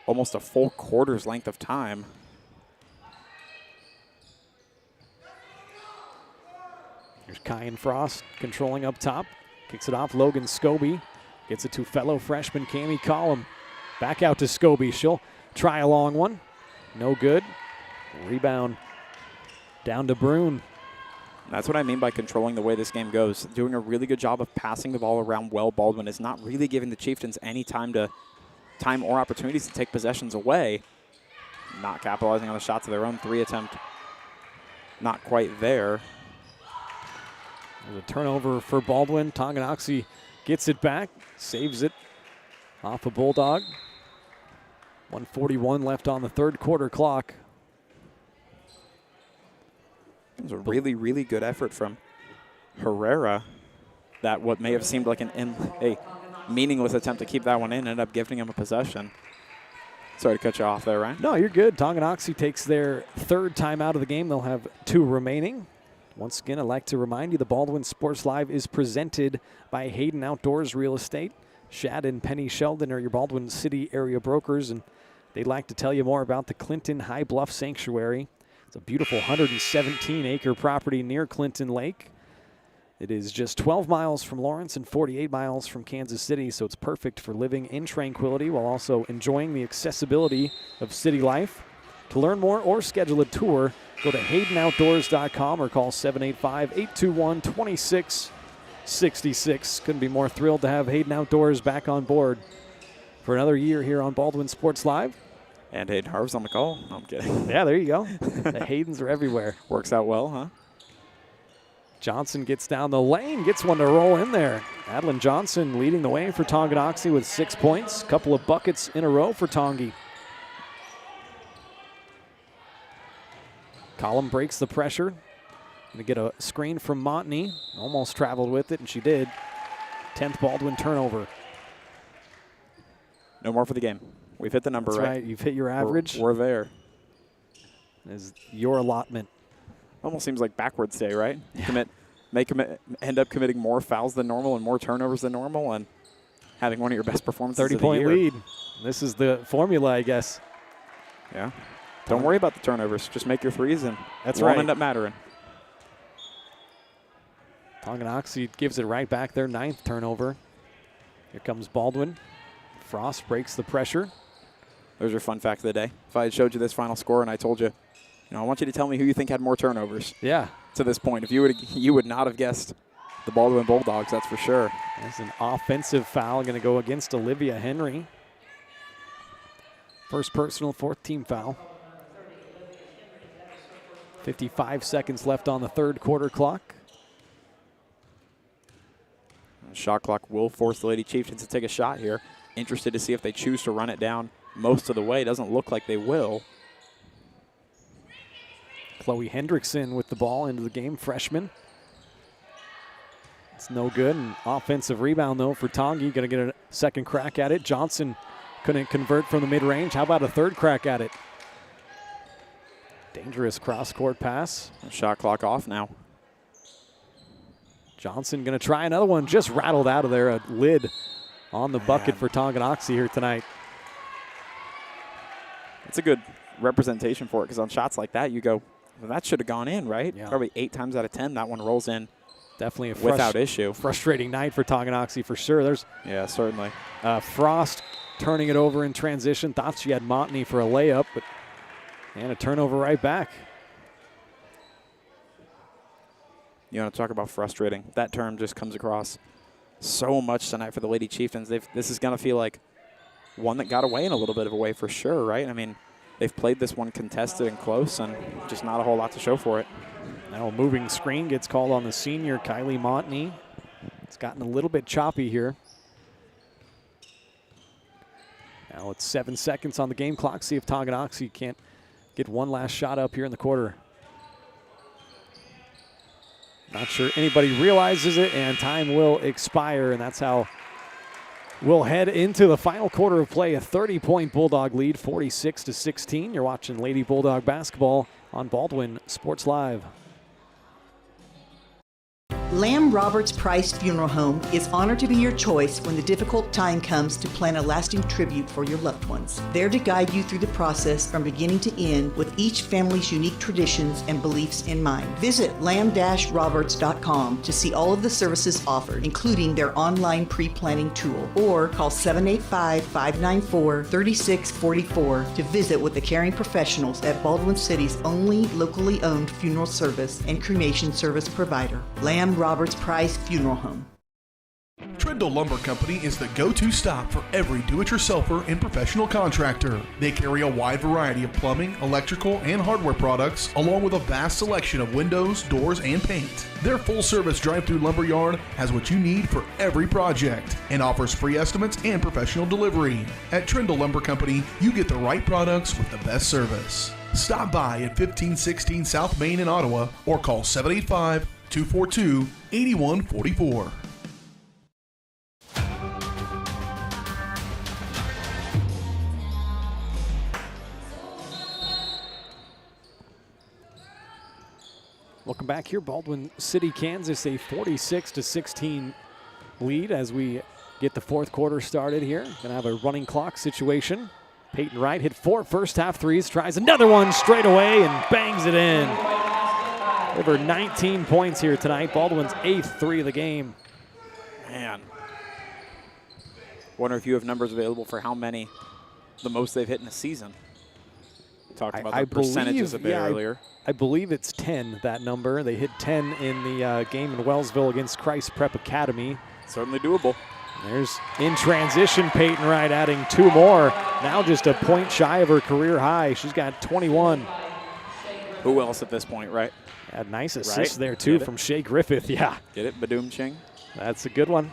almost a full quarter's length of time. Here's Kyan Frost controlling up top. Kicks it off. Logan Scobie gets it to fellow freshman Cammie Collum. Back out to Scobie. She'll try a long one. No good. Rebound down to Brune. That's what I mean by controlling the way this game goes. Doing a really good job of passing the ball around well. Baldwin is not really giving the Chieftains any time or opportunities to take possessions away. Not capitalizing on the shots of their own 3 attempt. Not quite there. There's a turnover for Baldwin. Tonganoxie gets it back, saves it off a Bulldog. 1:41 left on the 3rd quarter clock. It was a really, really good effort from Herrera. that what may have seemed like a meaningless attempt to keep that one in ended up giving him a possession. Sorry to cut you off there, Ryan. No, you're good. Tonganoxie takes their third time out of the game. They'll have 2 remaining. Once again, I'd like to remind you the Baldwin Sports Live is presented by Hayden Outdoors Real Estate. Shad and Penny Sheldon are your Baldwin City area brokers, and they'd like to tell you more about the Clinton High Bluff Sanctuary. It's a beautiful 117-acre property near Clinton Lake. It is just 12 miles from Lawrence and 48 miles from Kansas City, so it's perfect for living in tranquility while also enjoying the accessibility of city life. To learn more or schedule a tour, go to HaydenOutdoors.com or call 785-821-2666. Couldn't be more thrilled to have Hayden Outdoors back on board for another year here on Baldwin Sports Live. And Hayden Harv's on the call. No, I'm kidding. Yeah, there you go. The Haydens are everywhere. Works out well, huh? Johnson gets down the lane, gets one to roll in there. Adeline Johnson leading the way for Tonganoxie with 6 points. Couple of buckets in a row for Tongi. Collum breaks the pressure. Going to get a screen from Montney. Almost traveled with it, and she did. 10th Baldwin turnover. No more for the game. We've hit the number. That's right. You've hit your average. We're there. Is your allotment. Almost seems like backwards day, right? Yeah. End up committing more fouls than normal and more turnovers than normal, and having one of your best performances 30-point lead. This is the formula, I guess. Yeah. Don't worry about the turnovers. Just make your threes, and that's won't end up mattering. Tonganoxie gives it right back there, 9th turnover. Here comes Baldwin. Frost breaks the pressure. There's your fun fact of the day. If I had showed you this final score and I told you, I want you to tell me who you think had more turnovers. Yeah. To this point, if you would not have guessed the Baldwin Bulldogs, that's for sure. That's an offensive foul going to go against Olivia Henry. First personal, 4th team foul. 55 seconds left on the 3rd quarter clock. Shot clock will force the Lady Chieftains to take a shot here. Interested to see if they choose to run it down most of the way. Doesn't look like they will. Chloe Hendrickson with the ball into the game, freshman. It's no good. An offensive rebound, though, for Tongi. Going to get a second crack at it. Johnson couldn't convert from the mid-range. How about a 3rd crack at it? Dangerous cross-court pass. Shot clock off now. Johnson going to try another one. Just rattled out of there. A lid on the bucket for Tonganoxie here tonight. It's a good representation for it, because on shots like that, you go, well, that should have gone in, right? Yeah. Probably 8 times out of 10, that one rolls in. Definitely without issue. Frustrating night for Tonganoxie for sure. Yeah, certainly. Frost turning it over in transition. Thought she had Montney for a layup, and a turnover right back. You want to talk about frustrating. That term just comes across so much tonight for the Lady Chieftains. This is going to feel like one that got away in a little bit of a way for sure, right? I mean, they've played this one contested and close, and just not a whole lot to show for it. Now a moving screen gets called on the senior, Kylie Montney. It's gotten a little bit choppy here. Now it's 7 seconds on the game clock. See if Tonganoxie can't get one last shot up here in the quarter. Not sure anybody realizes it, and time will expire, and that's how we'll head into the final quarter of play. A 30-point Bulldog lead, 46-16. You're watching Lady Bulldog basketball on Baldwin Sports Live. Lamb Roberts Price Funeral Home is honored to be your choice when the difficult time comes to plan a lasting tribute for your loved ones. There to guide you through the process from beginning to end with each family's unique traditions and beliefs in mind. Visit lamb-roberts.com to see all of the services offered, including their online pre-planning tool, or call 785-594-3644 to visit with the caring professionals at Baldwin City's only locally owned funeral service and cremation service provider, Lamb Roberts Price Funeral Home. Trindle Lumber Company is the go-to stop for every do-it-yourselfer and professional contractor. They carry a wide variety of plumbing, electrical, and hardware products, along with a vast selection of windows, doors, and paint. Their full-service drive-through lumber yard has what you need for every project and offers free estimates and professional delivery. At Trindle Lumber Company, you get the right products with the best service. Stop by at 1516 South Main in Ottawa or call 785-242-8144. Welcome back here. Baldwin City, Kansas, a 46-16 lead as we get the fourth quarter started here. Going to have a running clock situation. Peyton Wright hit 4 first-half threes, tries another one straight away and bangs it in. Over 19 points here tonight. Baldwin's 8th three of the game. Man. Wonder if you have numbers available for how many, the most they've hit in a season. We talked about the percentages a bit earlier. I believe it's 10, that number. They hit 10 in the game in Wellsville against Christ Prep Academy. Certainly doable. There's in transition, Peyton Wright adding 2 more. Now just a point shy of her career high. She's got 21. Who else at this point, right? Had nice assist there, too, from Shea Griffith. Yeah. Get it? Badoom Ching. That's a good one.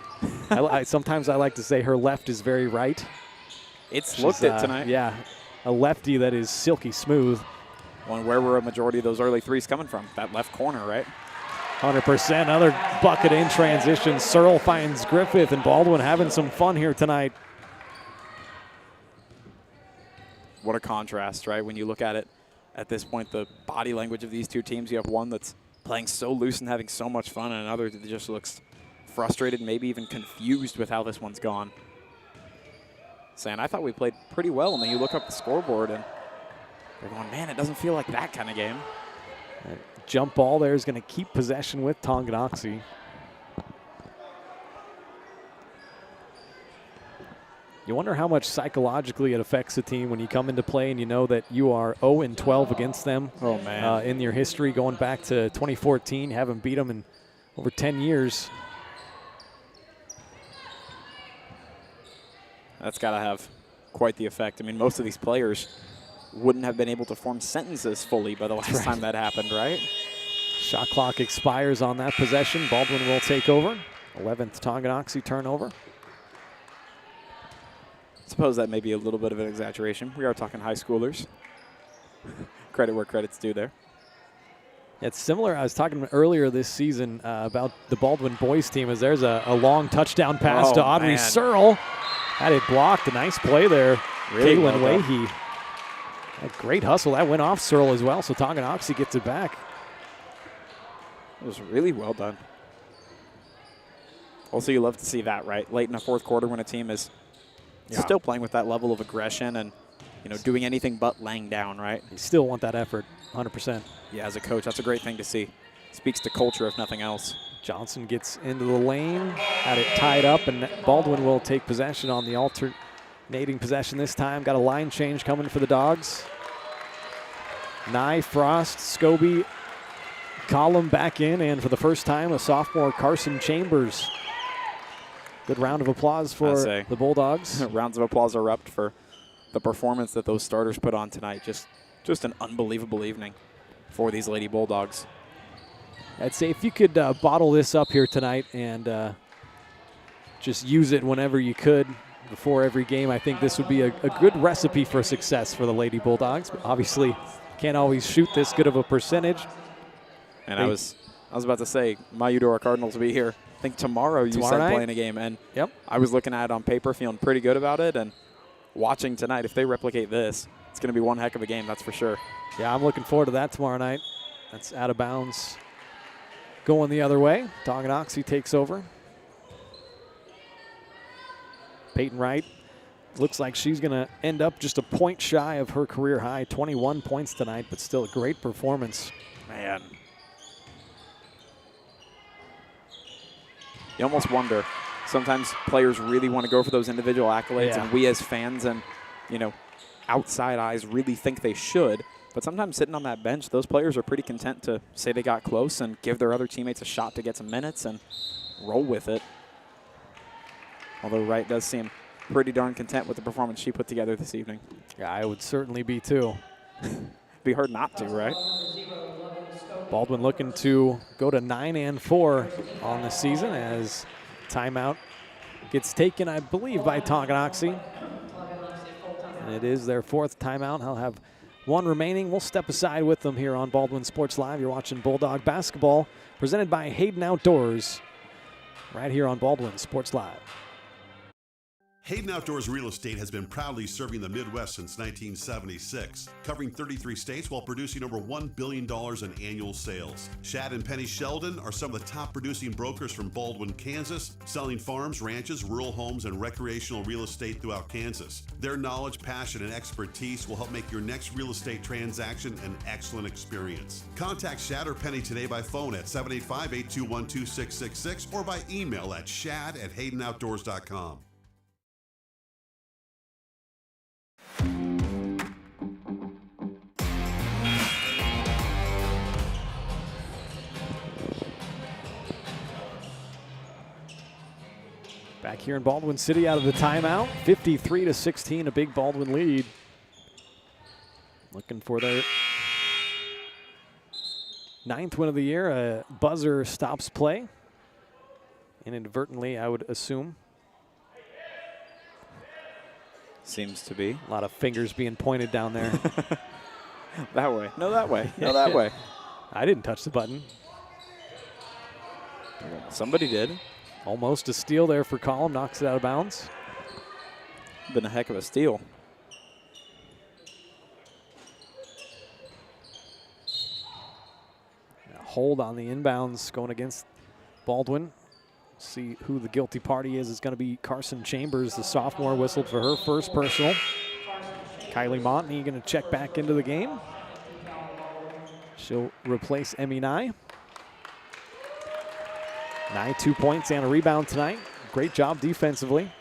Sometimes I like to say her left is very right. She's looked it tonight. Yeah. A lefty that is silky smooth. Well, where were a majority of those early threes coming from? That left corner, right? 100%. Another bucket in transition. Searle finds Griffith, and Baldwin having some fun here tonight. What a contrast, right? When you look at it at this point, the body language of these two teams, you have one that's playing so loose and having so much fun, and another that just looks frustrated, maybe even confused with how this one's gone. Saying, I thought we played pretty well, and then you look up the scoreboard, and they're going, man, it doesn't feel like that kind of game. That jump ball there is going to keep possession with Tonganoxie. You wonder how much psychologically it affects a team when you come into play and you know that you are 0-12 against them. Oh, man. In your history going back to 2014. You haven't beat them in over 10 years. That's got to have quite the effect. I mean, most of these players wouldn't have been able to form sentences fully by the last time that happened, right? Shot clock expires on that possession. Baldwin will take over. 11th Tonganoxie turnover. I suppose that may be a little bit of an exaggeration. We are talking high schoolers. Credit where credit's due there. It's similar. I was talking earlier this season about the Baldwin boys team as there's a long touchdown pass to Audrey Searle. Had it blocked. A nice play there. Really Caitlin well Leahy. A great hustle. That went off Searle as well, so Tonganoxie gets it back. It was really well done. Also, you love to see that, right? Late in the fourth quarter when a team is still playing with that level of aggression and, you know, doing anything but laying down, right? You still want that effort, 100%. Yeah, as a coach, that's a great thing to see. Speaks to culture, if nothing else. Johnson gets into the lane, had it tied up, and Baldwin will take possession on the alternating possession this time. Got a line change coming for the Dogs. Nye, Frost, Scobie, Collum back in, and for the first time, a sophomore, Carson Chambers. Good round of applause for the Bulldogs. Rounds of applause erupt for the performance that those starters put on tonight. Just an unbelievable evening for these Lady Bulldogs. I'd say if you could bottle this up here tonight and just use it whenever you could before every game, I think this would be a good recipe for success for the Lady Bulldogs. But obviously, can't always shoot this good of a percentage. And I was about to say, my Eudora Cardinals will be here. I think tomorrow you said playing a game. And I was looking at it on paper, feeling pretty good about it. And watching tonight, if they replicate this, it's going to be one heck of a game, that's for sure. Yeah, I'm looking forward to that tomorrow night. That's out of bounds. Going the other way. Tonganoxie takes over. Peyton Wright looks like she's going to end up just a point shy of her career high. 21 points tonight, but still a great performance. Man. You almost wonder. Sometimes players really want to go for those individual accolades, and we as fans and, you know, outside eyes really think they should. But sometimes sitting on that bench, those players are pretty content to say they got close and give their other teammates a shot to get some minutes and roll with it. Although Wright does seem pretty darn content with the performance she put together this evening. Yeah, I would certainly be too. Be hard not to, right? Baldwin looking to go to 9-4 on the season as timeout gets taken, I believe, by Tonganoxie. And it is their fourth timeout. I'll have one remaining. We'll step aside with them here on Baldwin Sports Live. You're watching Bulldog Basketball presented by Hayden Outdoors right here on Baldwin Sports Live. Hayden Outdoors Real Estate has been proudly serving the Midwest since 1976, covering 33 states while producing over $1 billion in annual sales. Shad and Penny Sheldon are some of the top producing brokers from Baldwin, Kansas, selling farms, ranches, rural homes, and recreational real estate throughout Kansas. Their knowledge, passion, and expertise will help make your next real estate transaction an excellent experience. Contact Shad or Penny today by phone at 785-821-2666 or by email at shad@haydenoutdoors.com. Back here in Baldwin City out of the timeout, 53-16, a big Baldwin lead. Looking for their 9th win of the year. A buzzer stops play. Inadvertently, I would assume. Seems to be. A lot of fingers being pointed down there. That way. No, that way. No, that way. I didn't touch the button. Somebody did. Almost a steal there for Collum. Knocks it out of bounds. Been a heck of a steal. A hold on the inbounds going against Baldwin. See who the guilty party is. It's going to be Carson Chambers, the sophomore, whistled for her first personal. Kylie Montney going to check back into the game. She'll replace Emmy Nye. Nye 2 points and a rebound tonight. Great job defensively.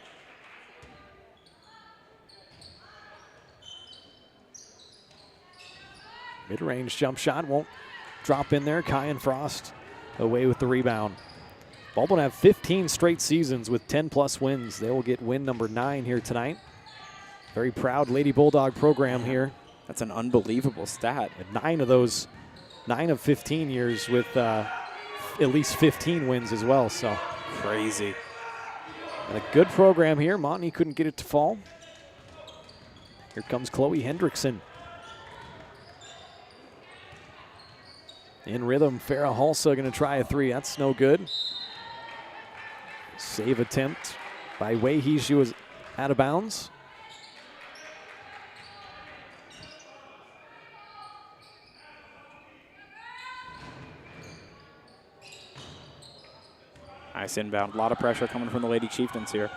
Mid-range jump shot won't drop in there. Kyan Frost away with the rebound. Baldwin have 15 straight seasons with 10-plus wins. They will get win number 9 here tonight. Very proud Lady Bulldog program here. That's an unbelievable stat. And 9 of those, 9 of 15 years with at least 15 wins as well. So crazy. And a good program here. Montney couldn't get it to fall. Here comes Chloe Hendrickson. In rhythm, Farrah Halsa going to try a 3. That's no good. Save attempt by Wahey. She was out of bounds. Nice inbound. A lot of pressure coming from the Lady Chieftains here.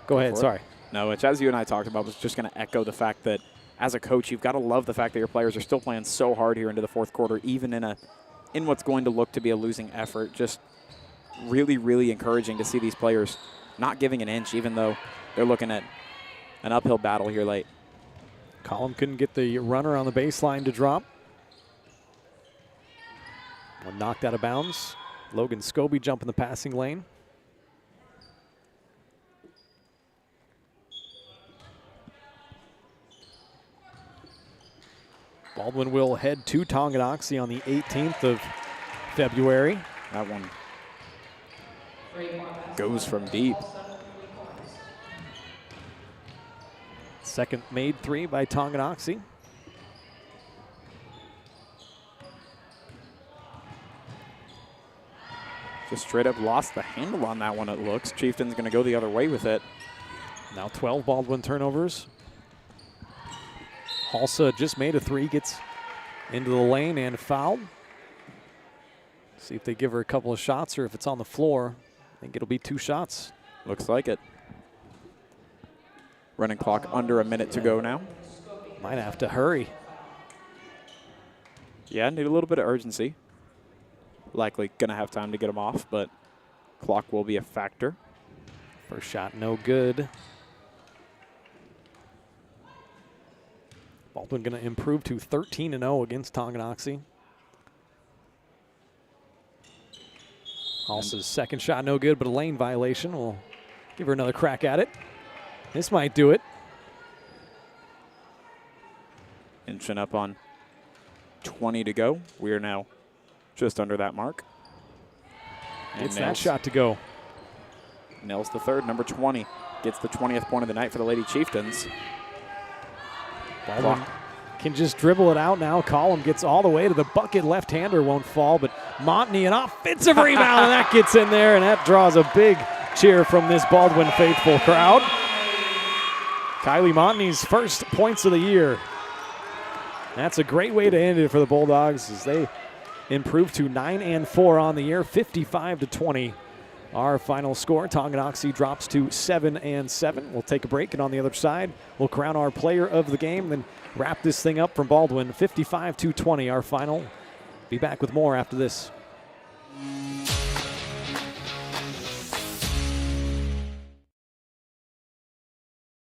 Go ahead, sorry. No, which as you and I talked about was just going to echo the fact that as a coach, you've got to love the fact that your players are still playing so hard here into the fourth quarter, even in what's going to look to be a losing effort. Just really, really encouraging to see these players not giving an inch, even though they're looking at an uphill battle here late. Collum couldn't get the runner on the baseline to drop. One knocked out of bounds. Logan Scobie jump in the passing lane. Baldwin will head to Tonganoxie on the 18th of February. That one goes from deep. Second made 3 by Tonganoxie. Just straight up lost the handle on that one, it looks. Chieftain's going to go the other way with it. Now 12 Baldwin turnovers. Halsa just made a 3, gets into the lane and fouled. See if they give her a couple of shots or if it's on the floor. I think it'll be 2 shots. Looks like it. Running clock under a minute to go now. Might have to hurry. Yeah, need a little bit of urgency. Likely going to have time to get them off, but clock will be a factor. First shot, no good. Baldwin going to improve to 13-0 against Tonganoxie. Halsa's second shot, no good, but a lane violation. We'll give her another crack at it. This might do it. Inching up on 20 to go. We are now just under that mark. Gets that shot to go. Nails the third, number 20. Gets the 20th point of the night for the Lady Chieftains. Baldwin can just dribble it out now. Collum gets all the way to the bucket. Left-hander won't fall, but Montney, an offensive rebound, and that gets in there, and that draws a big cheer from this Baldwin faithful crowd. Kylie Montney's first points of the year. That's a great way to end it for the Bulldogs as they improve to 9-4 on the year, 55-20. Our final score. Tonganoxie drops to 7-7. We'll take a break, and on the other side, we'll crown our player of the game, then wrap this thing up from Baldwin. 55-20, our final. Be back with more after this.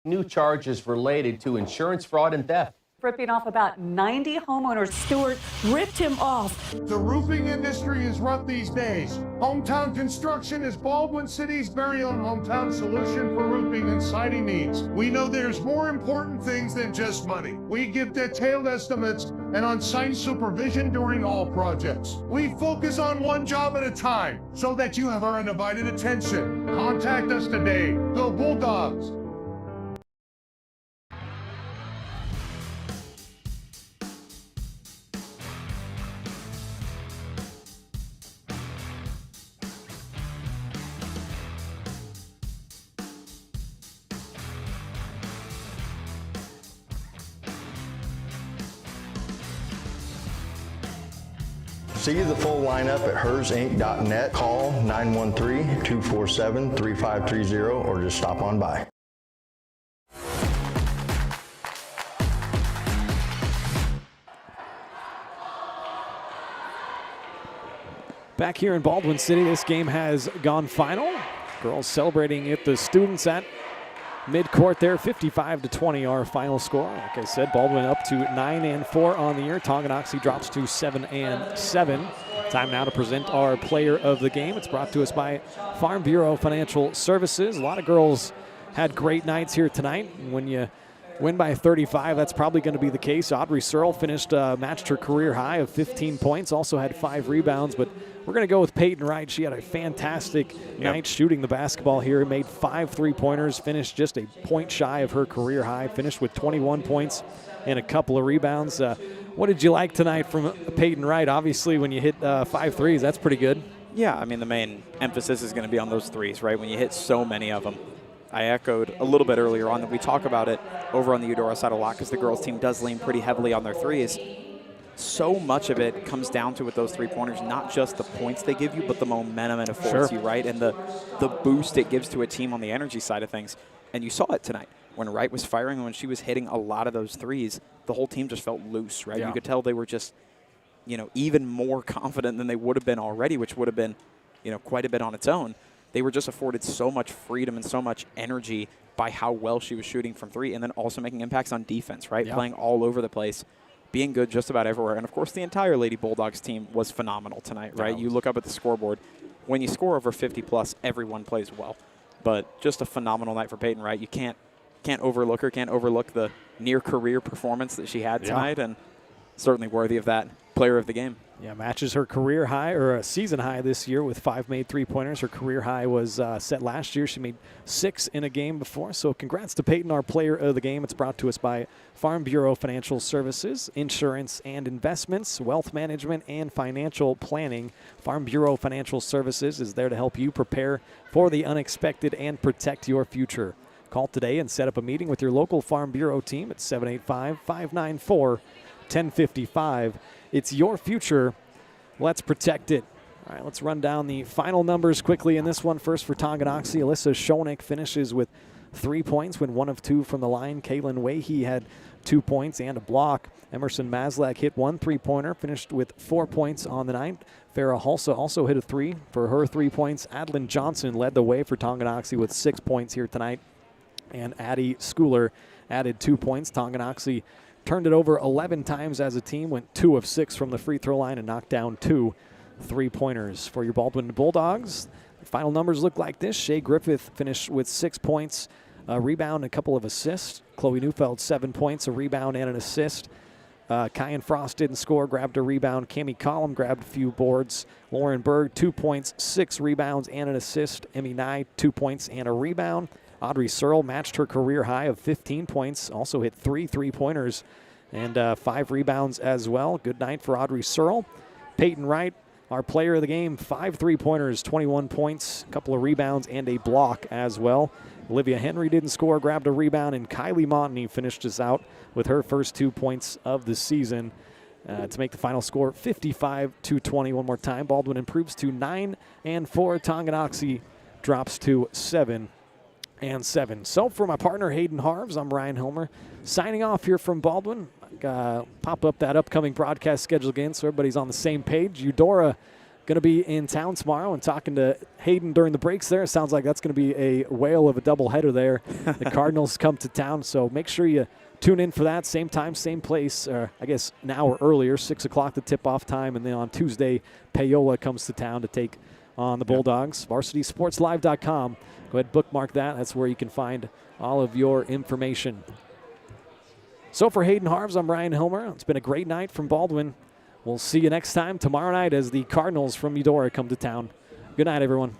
New charges related to insurance fraud and theft. Ripping off about 90 homeowners. Stewart ripped him off. The roofing industry is rough these days. Hometown Construction is Baldwin City's very own hometown solution for roofing and siding needs. We know there's more important things than just money. We give detailed estimates and on-site supervision during all projects. We focus on one job at a time so that you have our undivided attention. Contact us today. Go Bulldogs! See the full lineup at hersinc.net. Call 913-247-3530 or just stop on by. Back here in Baldwin City, this game has gone final. Girls celebrating it, the students at mid-court there, 55-20 our final score. Like I said, Baldwin up to 9-4 on the year. Tonganoxie drops to 7-7. Time now to present our player of the game. It's brought to us by Farm Bureau Financial Services. A lot of girls had great nights here tonight. When you win by 35, that's probably going to be the case. Audrey Searle matched her career high of 15 points, also had 5 rebounds, but we're going to go with Peyton Wright. She had a fantastic night shooting the basketball here. Made 5 3-pointers, finished just a point shy of her career high, finished with 21 points and a couple of rebounds. What did you like tonight from Peyton Wright? Obviously, when you hit 5 threes, that's pretty good. Yeah, I mean, the main emphasis is going to be on those threes, right? When you hit so many of them. I echoed a little bit earlier on that we talk about it over on the Eudora side a lot because the girls' team does lean pretty heavily on their threes. So much of it comes down to with those 3-pointers, not just the points they give you, but the momentum it affords you, right? And the boost it gives to a team on the energy side of things. And you saw it tonight. When Wright was firing and when she was hitting a lot of those threes, the whole team just felt loose, right? Yeah. You could tell they were just, even more confident than they would have been already, which would have been, quite a bit on its own. They were just afforded so much freedom and so much energy by how well she was shooting from 3 and then also making impacts on defense, right? Yeah. Playing all over the place, being good just about everywhere. And, of course, the entire Lady Bulldogs team was phenomenal tonight, right? You look up at the scoreboard. When you score over 50-plus, everyone plays well. But just a phenomenal night for Peyton Wright. You can't overlook her, can't overlook the near-career performance that she had tonight, and certainly worthy of that player of the game. Yeah, matches her career high, or a season high this year with 5 made 3-pointers. Her career high was set last year. She made 6 in a game before. So congrats to Peyton, our player of the game. It's brought to us by Farm Bureau Financial Services, insurance and investments, wealth management, and financial planning. Farm Bureau Financial Services is there to help you prepare for the unexpected and protect your future. Call today and set up a meeting with your local Farm Bureau team at 785-594-1055. It's your future. Let's protect it. All right, let's run down the final numbers quickly in this one. First for Tonganoxie, Alyssa Schoenig finishes with 3 points when 1 of 2 from the line. Kaylin Wahey had 2 points and a block. Emerson Maslak hit 1 3-pointer, finished with 4 points on the night. Farrah Hulsa also hit a 3 for her 3 points. Adlin Johnson led the way for Tonganoxie with 6 points here tonight. And Addie Schooler added 2 points. Tonganoxie turned it over 11 times as a team, went 2 of 6 from the free throw line and knocked down 2 3-pointers. For your Baldwin Bulldogs, the final numbers look like this. Shea Griffith finished with 6 points, a rebound, and a couple of assists. Chloe Neufeld, 7 points, a rebound, and an assist. Kyan Frost didn't score, grabbed a rebound. Cami Collum grabbed a few boards. Lauren Berg, 2 points, 6 rebounds, and an assist. Emmy Nye, 2 points and a rebound. Audrey Searle matched her career high of 15 points, also hit 3 3-pointers and 5 rebounds as well. Good night for Audrey Searle. Peyton Wright our player of the game, 5 3-pointers, 21 points, a couple of rebounds, and a block as well. Olivia Henry didn't score, grabbed a rebound, and Kylie Montney finished us out with her first 2 points of the season to make the final score 55-20. One more time, Baldwin improves to 9-4. Tonganoxie drops to 7-7. So for my partner Hayden Harves, I'm Ryan Hilmer, signing off here from Baldwin. Pop up that upcoming broadcast schedule again so everybody's on the same page. Eudora going to be in town tomorrow, and talking to Hayden during the breaks there, it sounds like that's going to be a whale of a doubleheader there. The Cardinals come to town, so make sure you tune in for that. Same time, same place, I guess an hour earlier, 6 o'clock the tip-off time, and then on Tuesday, Payola comes to town to take on the Bulldogs. VarsitySportsLive.com. Go ahead, bookmark that. That's where you can find all of your information. So for Hayden Harves, I'm Ryan Hilmer. It's been a great night from Baldwin. We'll see you next time tomorrow night as the Cardinals from Eudora come to town. Good night, everyone.